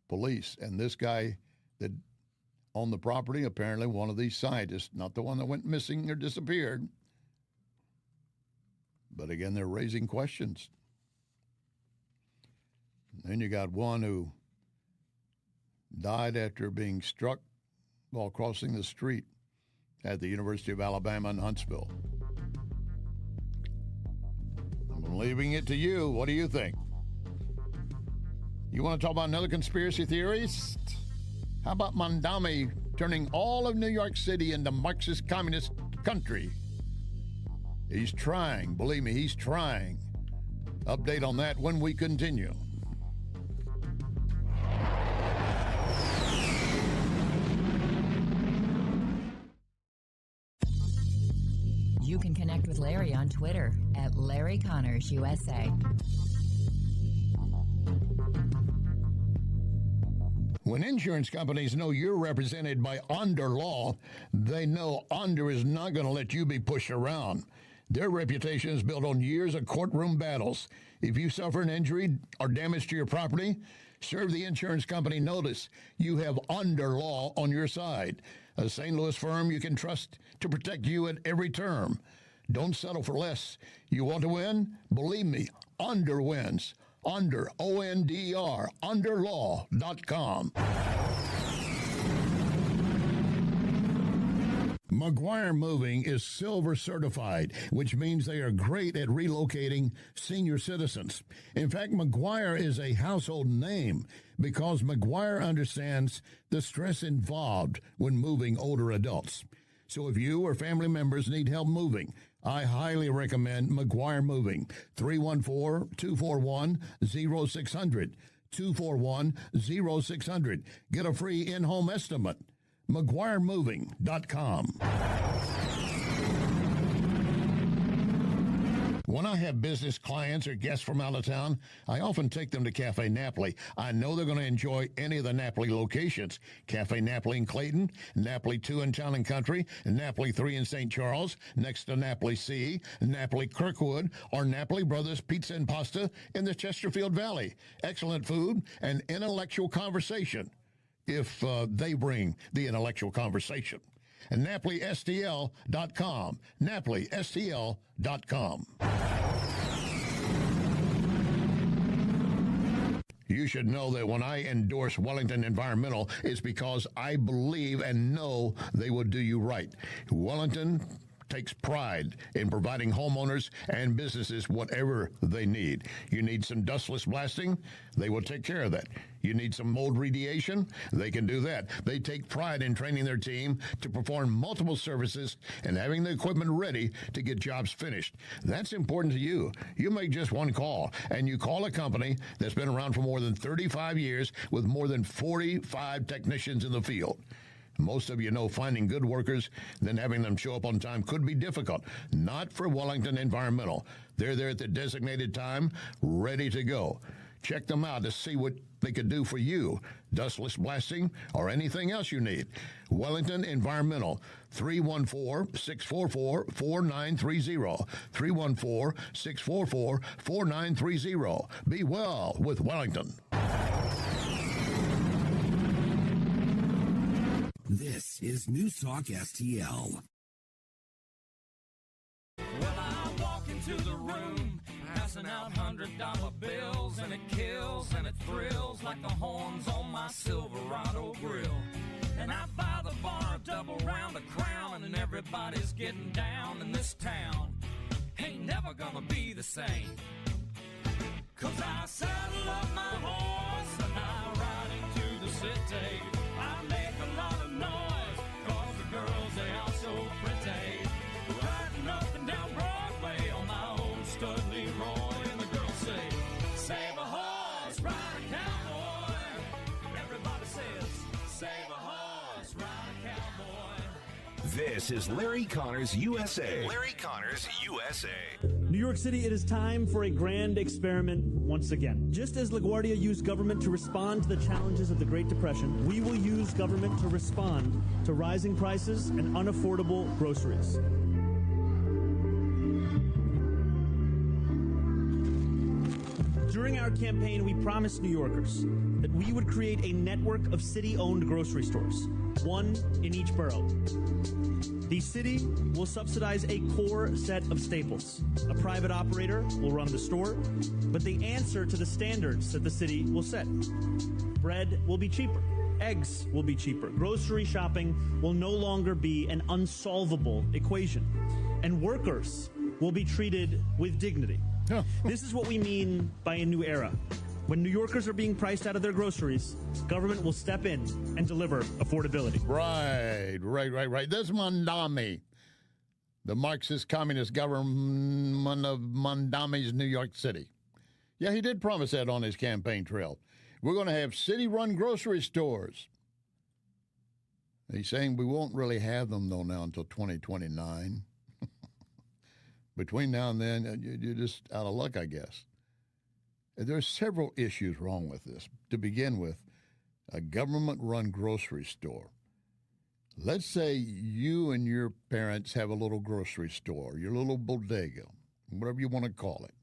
police, and this guy that owned the property, apparently one of these scientists, not the one that went missing or disappeared. But again, they're raising questions. And then you got one who died after being struck while crossing the street at the University of Alabama in Huntsville. I'm leaving it to you. What do you think? You want to talk about another conspiracy theorist? How about Mondami turning all of New York City into Marxist communist country? He's trying. Believe me, he's trying. Update on that when we continue. You can connect with Larry on Twitter at Larry Connors USA. When insurance companies know you're represented by Under Law, they know Under is not going to let you be pushed around. Their reputation is built on years of courtroom battles. If you suffer an injury or damage to your property, serve the insurance company notice. You have Under Law on your side, a St. Louis firm you can trust to protect you at every term. Don't settle for less. You want to win? Believe me, Under wins. Under, O-N-D-R, underlaw.com. McGuire Moving is silver certified, which means they are great at relocating senior citizens. In fact, McGuire is a household name because McGuire understands the stress involved when moving older adults. So if you or family members need help moving, I highly recommend McGuire Moving. 314-241-0600. 241-0600. Get a free in-home estimate. McGuireMoving.com. When I have business clients or guests from out of town, I often take them to Cafe Napoli. I know they're going to enjoy any of the Napoli locations. Cafe Napoli in Clayton, Napoli 2 in Town and Country, Napoli 3 in St. Charles, next to Napoli C, Napoli Kirkwood, or Napoli Brothers Pizza and Pasta in the Chesterfield Valley. Excellent food and intellectual conversation, if they bring the intellectual conversation. And NapoliSTL.com. NapoliSTL.com. You should know that when I endorse Wellington Environmental, it's because I believe and know they will do you right. Wellington takes pride in providing homeowners and businesses whatever they need. You need some dustless blasting, they will take care of that. You need some mold remediation, they can do that. They take pride in training their team to perform multiple services and having the equipment ready to get jobs finished. That's important to you. You make just one call, and you call a company that's been around for more than 35 years with more than 45 technicians in the field. Most of you know finding good workers, then having them show up on time could be difficult. Not for Wellington Environmental. They're there at the designated time, ready to go. Check them out to see what they could do for you. Dustless blasting or anything else you need. Wellington Environmental, 314-644-4930. 314-644-4930. Be well with Wellington. This is NewsTalkSTL. Well, I walk into the room, passing out $100 bills, and it kills and it thrills like the horns on my Silverado grill. And I buy the bar a double round of Crown, and everybody's getting down in this town. Ain't never gonna be the same. 'Cause I saddle up my horse and I ride into the city. I make a lot of noise, 'cause the girls, they are so pretty. Riding up and down Broadway on my old stud Leroy, and the girls say, save a horse, ride a cowboy. Everybody says, save a horse, ride a cowboy. This is Larry Connors USA. Larry Connors USA. New York City, it is time for a grand experiment once again. Just as LaGuardia used government to respond to the challenges of the Great Depression, we will use government to respond to rising prices and unaffordable groceries. During our campaign, we promised New Yorkers that we would create a network of city-owned grocery stores, one in each borough. The city will subsidize a core set of staples. A private operator will run the store, but they answer to the standards that the city will set. Bread will be cheaper. Eggs will be cheaper. Grocery shopping will no longer be an unsolvable equation. And workers will be treated with dignity. This is what we mean by a new era. When New Yorkers are being priced out of their groceries, government will step in and deliver affordability. Right. This is Mondami, the Marxist communist government of Mondami's New York City. Yeah, he did promise that on his campaign trail. We're going to have city-run grocery stores. He's saying we won't really have them, though, now until 2029. Between now and then, you're just out of luck, I guess. There are several issues wrong with this. To begin with, a government-run grocery store. Let's say you and your parents have a little grocery store, your little bodega, whatever you want to call it.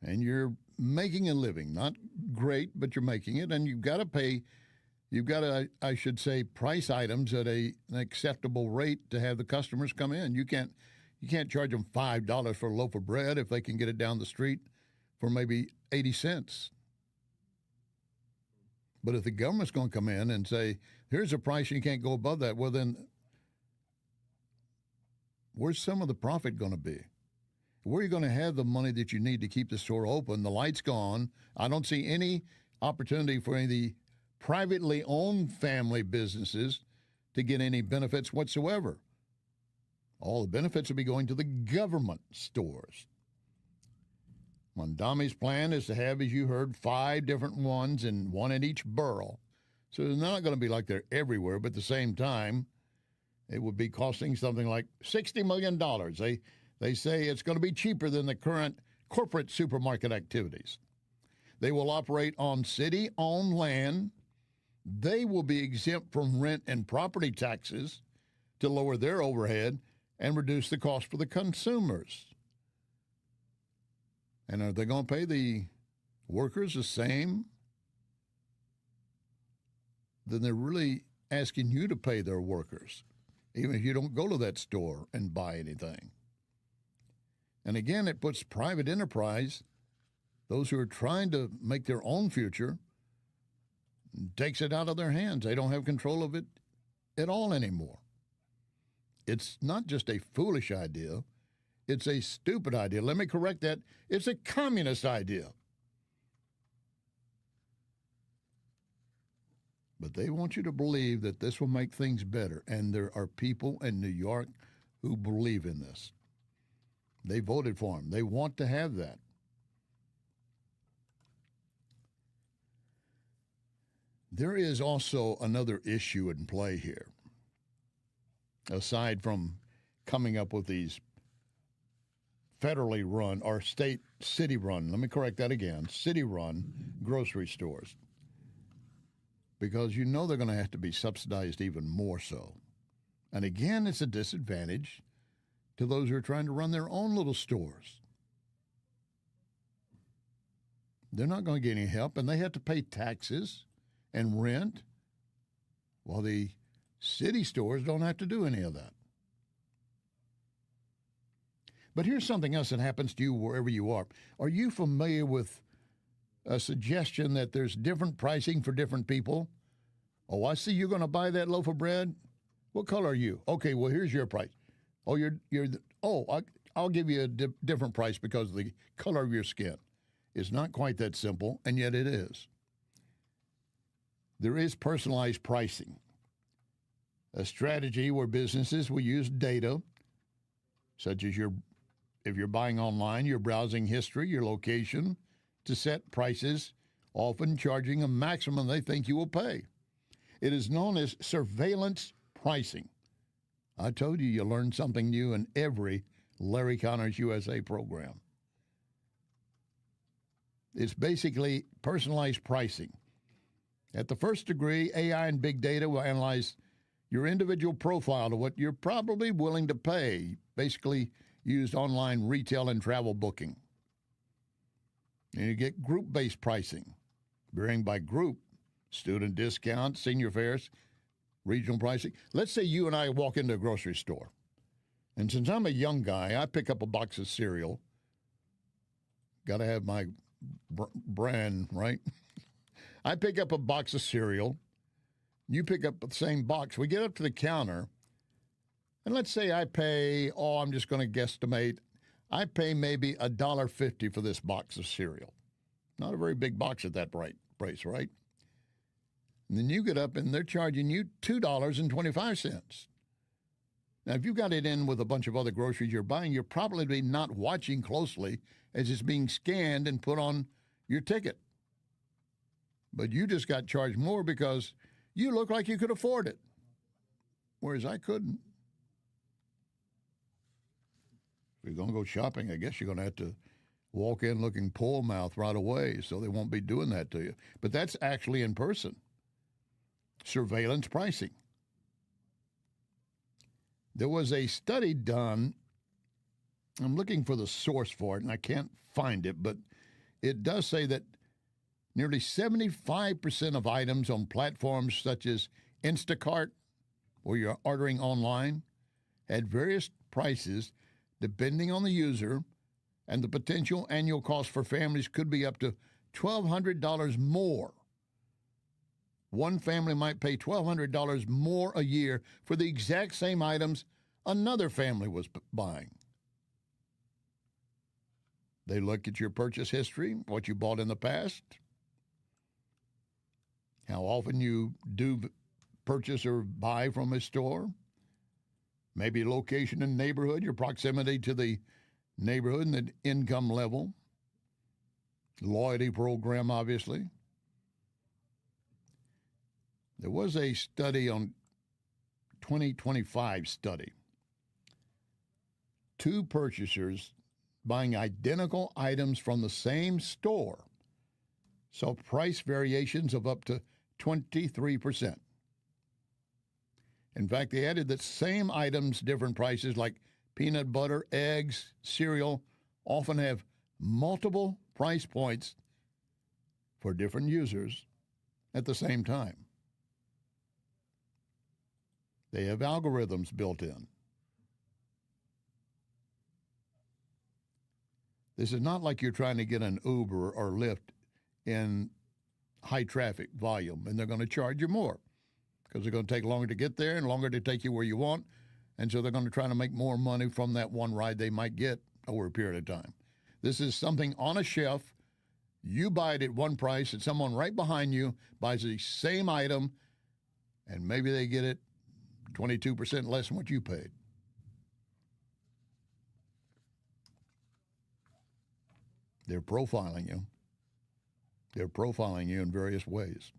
And you're making a living. Not great, but you're making it, and you've got to pay, I should say, price items at an acceptable rate to have the customers come in. You can't charge them $5 for a loaf of bread if they can get it down the street for maybe 80 cents. But if the government's going to come in and say, here's a price, you can't go above that, well then, where's some of the profit going to be? Where are you going to have the money that you need to keep the store open? The light's gone. I don't see any opportunity for any of the privately owned family businesses to get any benefits whatsoever. All the benefits will be going to the government stores. Mondami's plan is to have, as you heard, 5 different ones and one in each borough. So they're not going to be like they're everywhere, but at the same time, it would be costing something like $60 million. They They say it's going to be cheaper than the current corporate supermarket activities. They will operate on city-owned land. They will be exempt from rent and property taxes to lower their overhead and reduce the cost for the consumers. And are they going to pay the workers the same? Then they're really asking you to pay their workers, even if you don't go to that store and buy anything. And again, it puts private enterprise, those who are trying to make their own future, takes it out of their hands. They don't have control of it at all anymore. It's not just a foolish idea. It's a stupid idea. Let me correct that. It's a communist idea. But they want you to believe that this will make things better. And there are people in New York who believe in this. They voted for him. They want to have that. There is also another issue in play here. Aside from coming up with these federally run or city run, let me correct that again, city run grocery stores. Because you know they're going to have to be subsidized even more so. And again, it's a disadvantage to those who are trying to run their own little stores. They're not going to get any help, and they have to pay taxes and rent, while the city stores don't have to do any of that. But here's something else that happens to you wherever you are. Are you familiar with a suggestion that there's different pricing for different people? Oh, I see you're going to buy that loaf of bread. What color are you? Okay, well, here's your price. Oh, I'll give you a different price because of the color of your skin. It's not quite that simple, and yet it is. There is personalized pricing, a strategy where businesses will use data, such as if you're buying online, your browsing history, your location, to set prices, often charging a maximum they think you will pay. It is known as surveillance pricing. I told you learn something new in every Larry Connors USA program. It's basically personalized pricing. At the first degree, AI and big data will analyze your individual profile to what you're probably willing to pay, basically used online retail and travel booking. And you get group-based pricing, varying by group, student discounts, senior fares, regional pricing. Let's say you and I walk into a grocery store, and since I'm a young guy, I pick up a box of cereal. Got to have my brand, right? I pick up a box of cereal. You pick up the same box. We get up to the counter, and let's say I pay, I'm just going to guesstimate, I pay maybe $1.50 for this box of cereal. Not a very big box at that price, right? And then you get up, and they're charging you $2.25. Now, if you got it in with a bunch of other groceries you're buying, you're probably not watching closely as it's being scanned and put on your ticket. But you just got charged more because you look like you could afford it, whereas I couldn't. If you're going to go shopping, I guess you're going to have to walk in looking pole mouth right away, so they won't be doing that to you. But that's actually in person. Surveillance pricing. There was a study done. I'm looking for the source for it, and I can't find it, but it does say that nearly 75% of items on platforms such as Instacart, where you're ordering online, had various prices depending on the user, and the potential annual cost for families could be up to $1,200 more. One family might pay $1,200 more a year for the exact same items another family was buying. They look at your purchase history, what you bought in the past, how often you do purchase or buy from a store, maybe location and neighborhood, your proximity to the neighborhood and the income level, loyalty program, obviously. There was a study on 2025 study two purchasers buying identical items from the same store saw price variations of up to 23%. In fact, they added that same items, different prices like peanut butter, eggs, cereal, often have multiple price points for different users at the same time. They have algorithms built in. This is not like you're trying to get an Uber or Lyft in high traffic volume, and they're going to charge you more because they're going to take longer to get there and longer to take you where you want, and so they're going to try to make more money from that one ride they might get over a period of time. This is something on a shelf. You buy it at one price, and someone right behind you buys the same item, and maybe they get it 22% less than what you paid. They're profiling you. They're profiling you in various ways.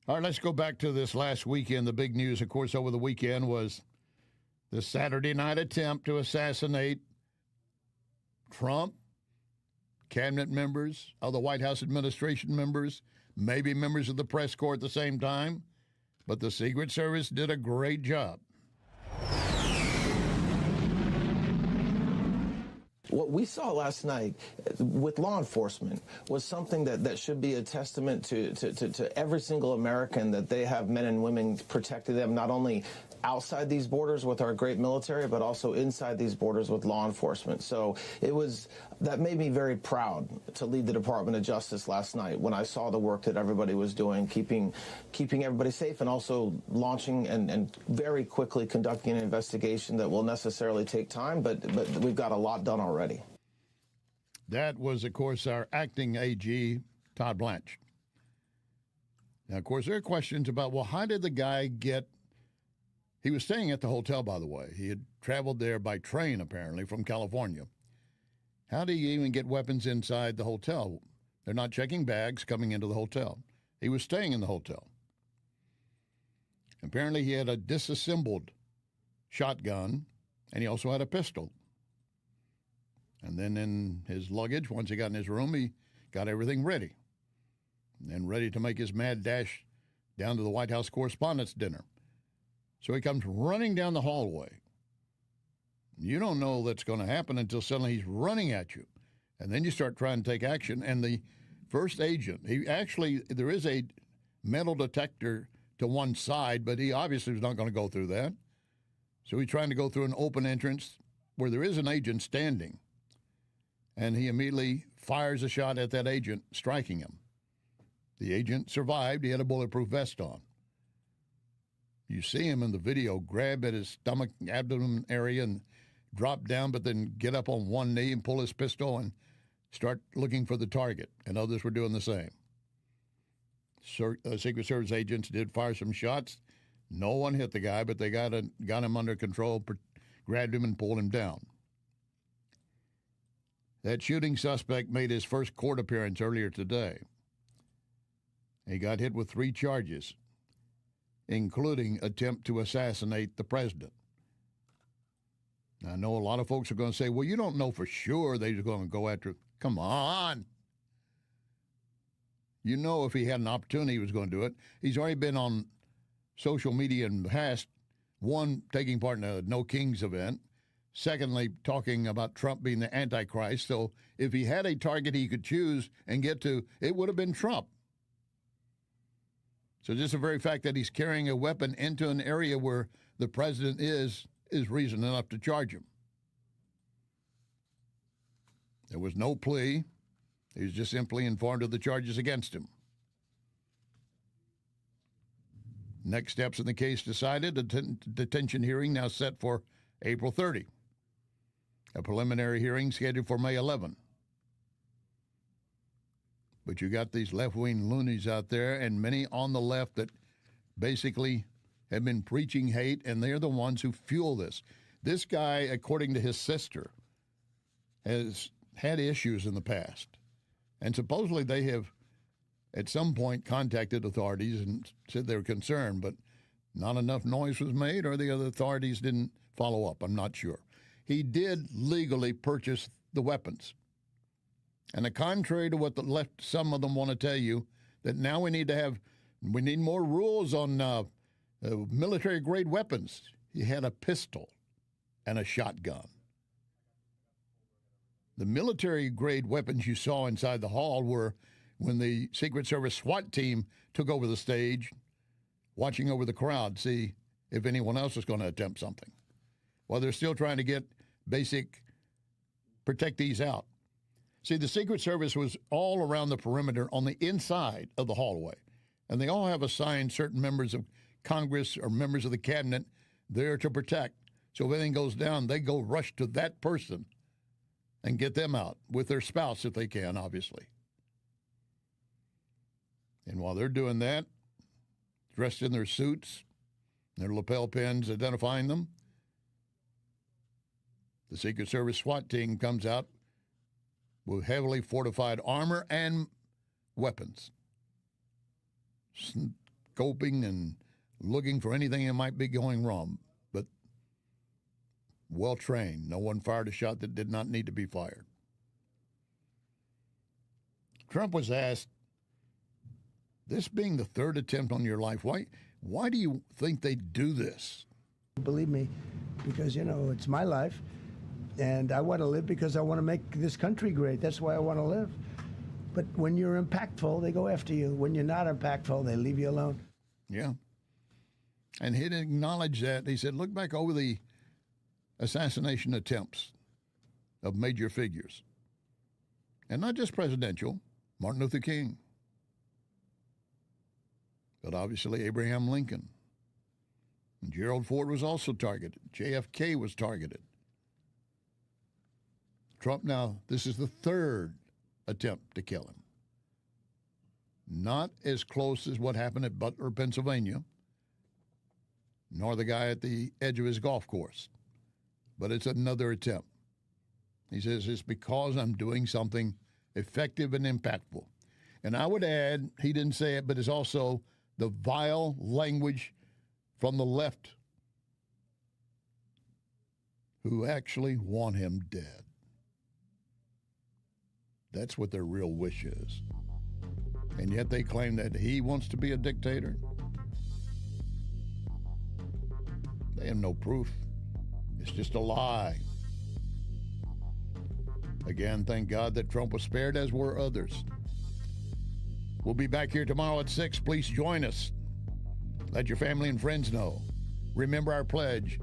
All right, let's go back to this last weekend. The big news, of course, over the weekend was the Saturday night attempt to assassinate Trump, cabinet members, other White House administration members, maybe members of the press corps at the same time. But the Secret Service did a great job. What we saw last night with law enforcement was something that should be a testament to every single American, that they have men and women protecting them, not only outside these borders with our great military, but also inside these borders with law enforcement. So that made me very proud to lead the Department of Justice last night when I saw the work that everybody was doing, keeping everybody safe, and also launching and very quickly conducting an investigation that will necessarily take time, but we've got a lot done already. That was, of course, our acting AG, Todd Blanche. Now, of course, there are questions about, well, how did the guy get... He was staying at the hotel, by the way. He had traveled there by train, apparently, from California. How did he even get weapons inside the hotel? They're not checking bags coming into the hotel. He was staying in the hotel. Apparently, he had a disassembled shotgun, and he also had a pistol. And then in his luggage, once he got in his room, he got everything ready. And ready to make his mad dash down to the White House Correspondents' Dinner. So he comes running down the hallway. You don't know that's going to happen until suddenly he's running at you. And then you start trying to take action. And the first agent, there is a metal detector to one side, but he obviously was not going to go through that. So he's trying to go through an open entrance where there is an agent standing. And he immediately fires a shot at that agent, striking him. The agent survived. He had a bulletproof vest on. You see him in the video grab at his stomach, abdomen area and drop down, but then get up on one knee and pull his pistol and start looking for the target. And others were doing the same. Secret Service agents did fire some shots. No one hit the guy, but they got him under control, grabbed him and pulled him down. That shooting suspect made his first court appearance earlier today. He got hit with 3 charges, including attempt to assassinate the president. Now, I know a lot of folks are going to say, well, you don't know for sure they're going to go after him. Come on. You know if he had an opportunity, he was going to do it. He's already been on social media in the past, one, taking part in a No Kings event, secondly, talking about Trump being the Antichrist. So if he had a target he could choose and get to, it would have been Trump. So just the very fact that he's carrying a weapon into an area where the president is reason enough to charge him. There was no plea. He was just simply informed of the charges against him. Next steps in the case decided. A detention hearing now set for April 30. A preliminary hearing scheduled for May 11. But you got these left-wing loonies out there and many on the left that basically have been preaching hate, and they're the ones who fuel this. This guy, according to his sister, has had issues in the past. And supposedly they have, at some point, contacted authorities and said they were concerned, but not enough noise was made, or the other authorities didn't follow up. I'm not sure. He did legally purchase the weapons. And contrary to what the left, some of them want to tell you, that now we need more rules on military-grade weapons. He had a pistol and a shotgun. The military-grade weapons you saw inside the hall were when the Secret Service SWAT team took over the stage, watching over the crowd, see if anyone else was going to attempt something. While they're still trying to get basic protectees out. See, the Secret Service was all around the perimeter on the inside of the hallway, and they all have assigned certain members of Congress or members of the cabinet there to protect. So if anything goes down, they go rush to that person and get them out with their spouse if they can, obviously. And while they're doing that, dressed in their suits, their lapel pins identifying them, the Secret Service SWAT team comes out with heavily fortified armor and weapons, scoping and looking for anything that might be going wrong, but well-trained. No one fired a shot that did not need to be fired. Trump was asked, this being the third attempt on your life, why do you think they do this? Believe me, because, it's my life. And I want to live because I want to make this country great. That's why I want to live. But when you're impactful, they go after you. When you're not impactful, they leave you alone. Yeah. And he didn't acknowledge that. He said, look back over the assassination attempts of major figures. And not just presidential, Martin Luther King. But obviously Abraham Lincoln. And Gerald Ford was also targeted. JFK was targeted. Trump now, this is the third attempt to kill him. Not as close as what happened at Butler, Pennsylvania, nor the guy at the edge of his golf course. But it's another attempt. He says, it's because I'm doing something effective and impactful. And I would add, he didn't say it, but it's also the vile language from the left who actually want him dead. That's what their real wish is. And yet they claim that he wants to be a dictator. They have no proof. It's just a lie. Again, thank God that Trump was spared, as were others. We'll be back here tomorrow at 6. Please join us. Let your family and friends know. Remember our pledge.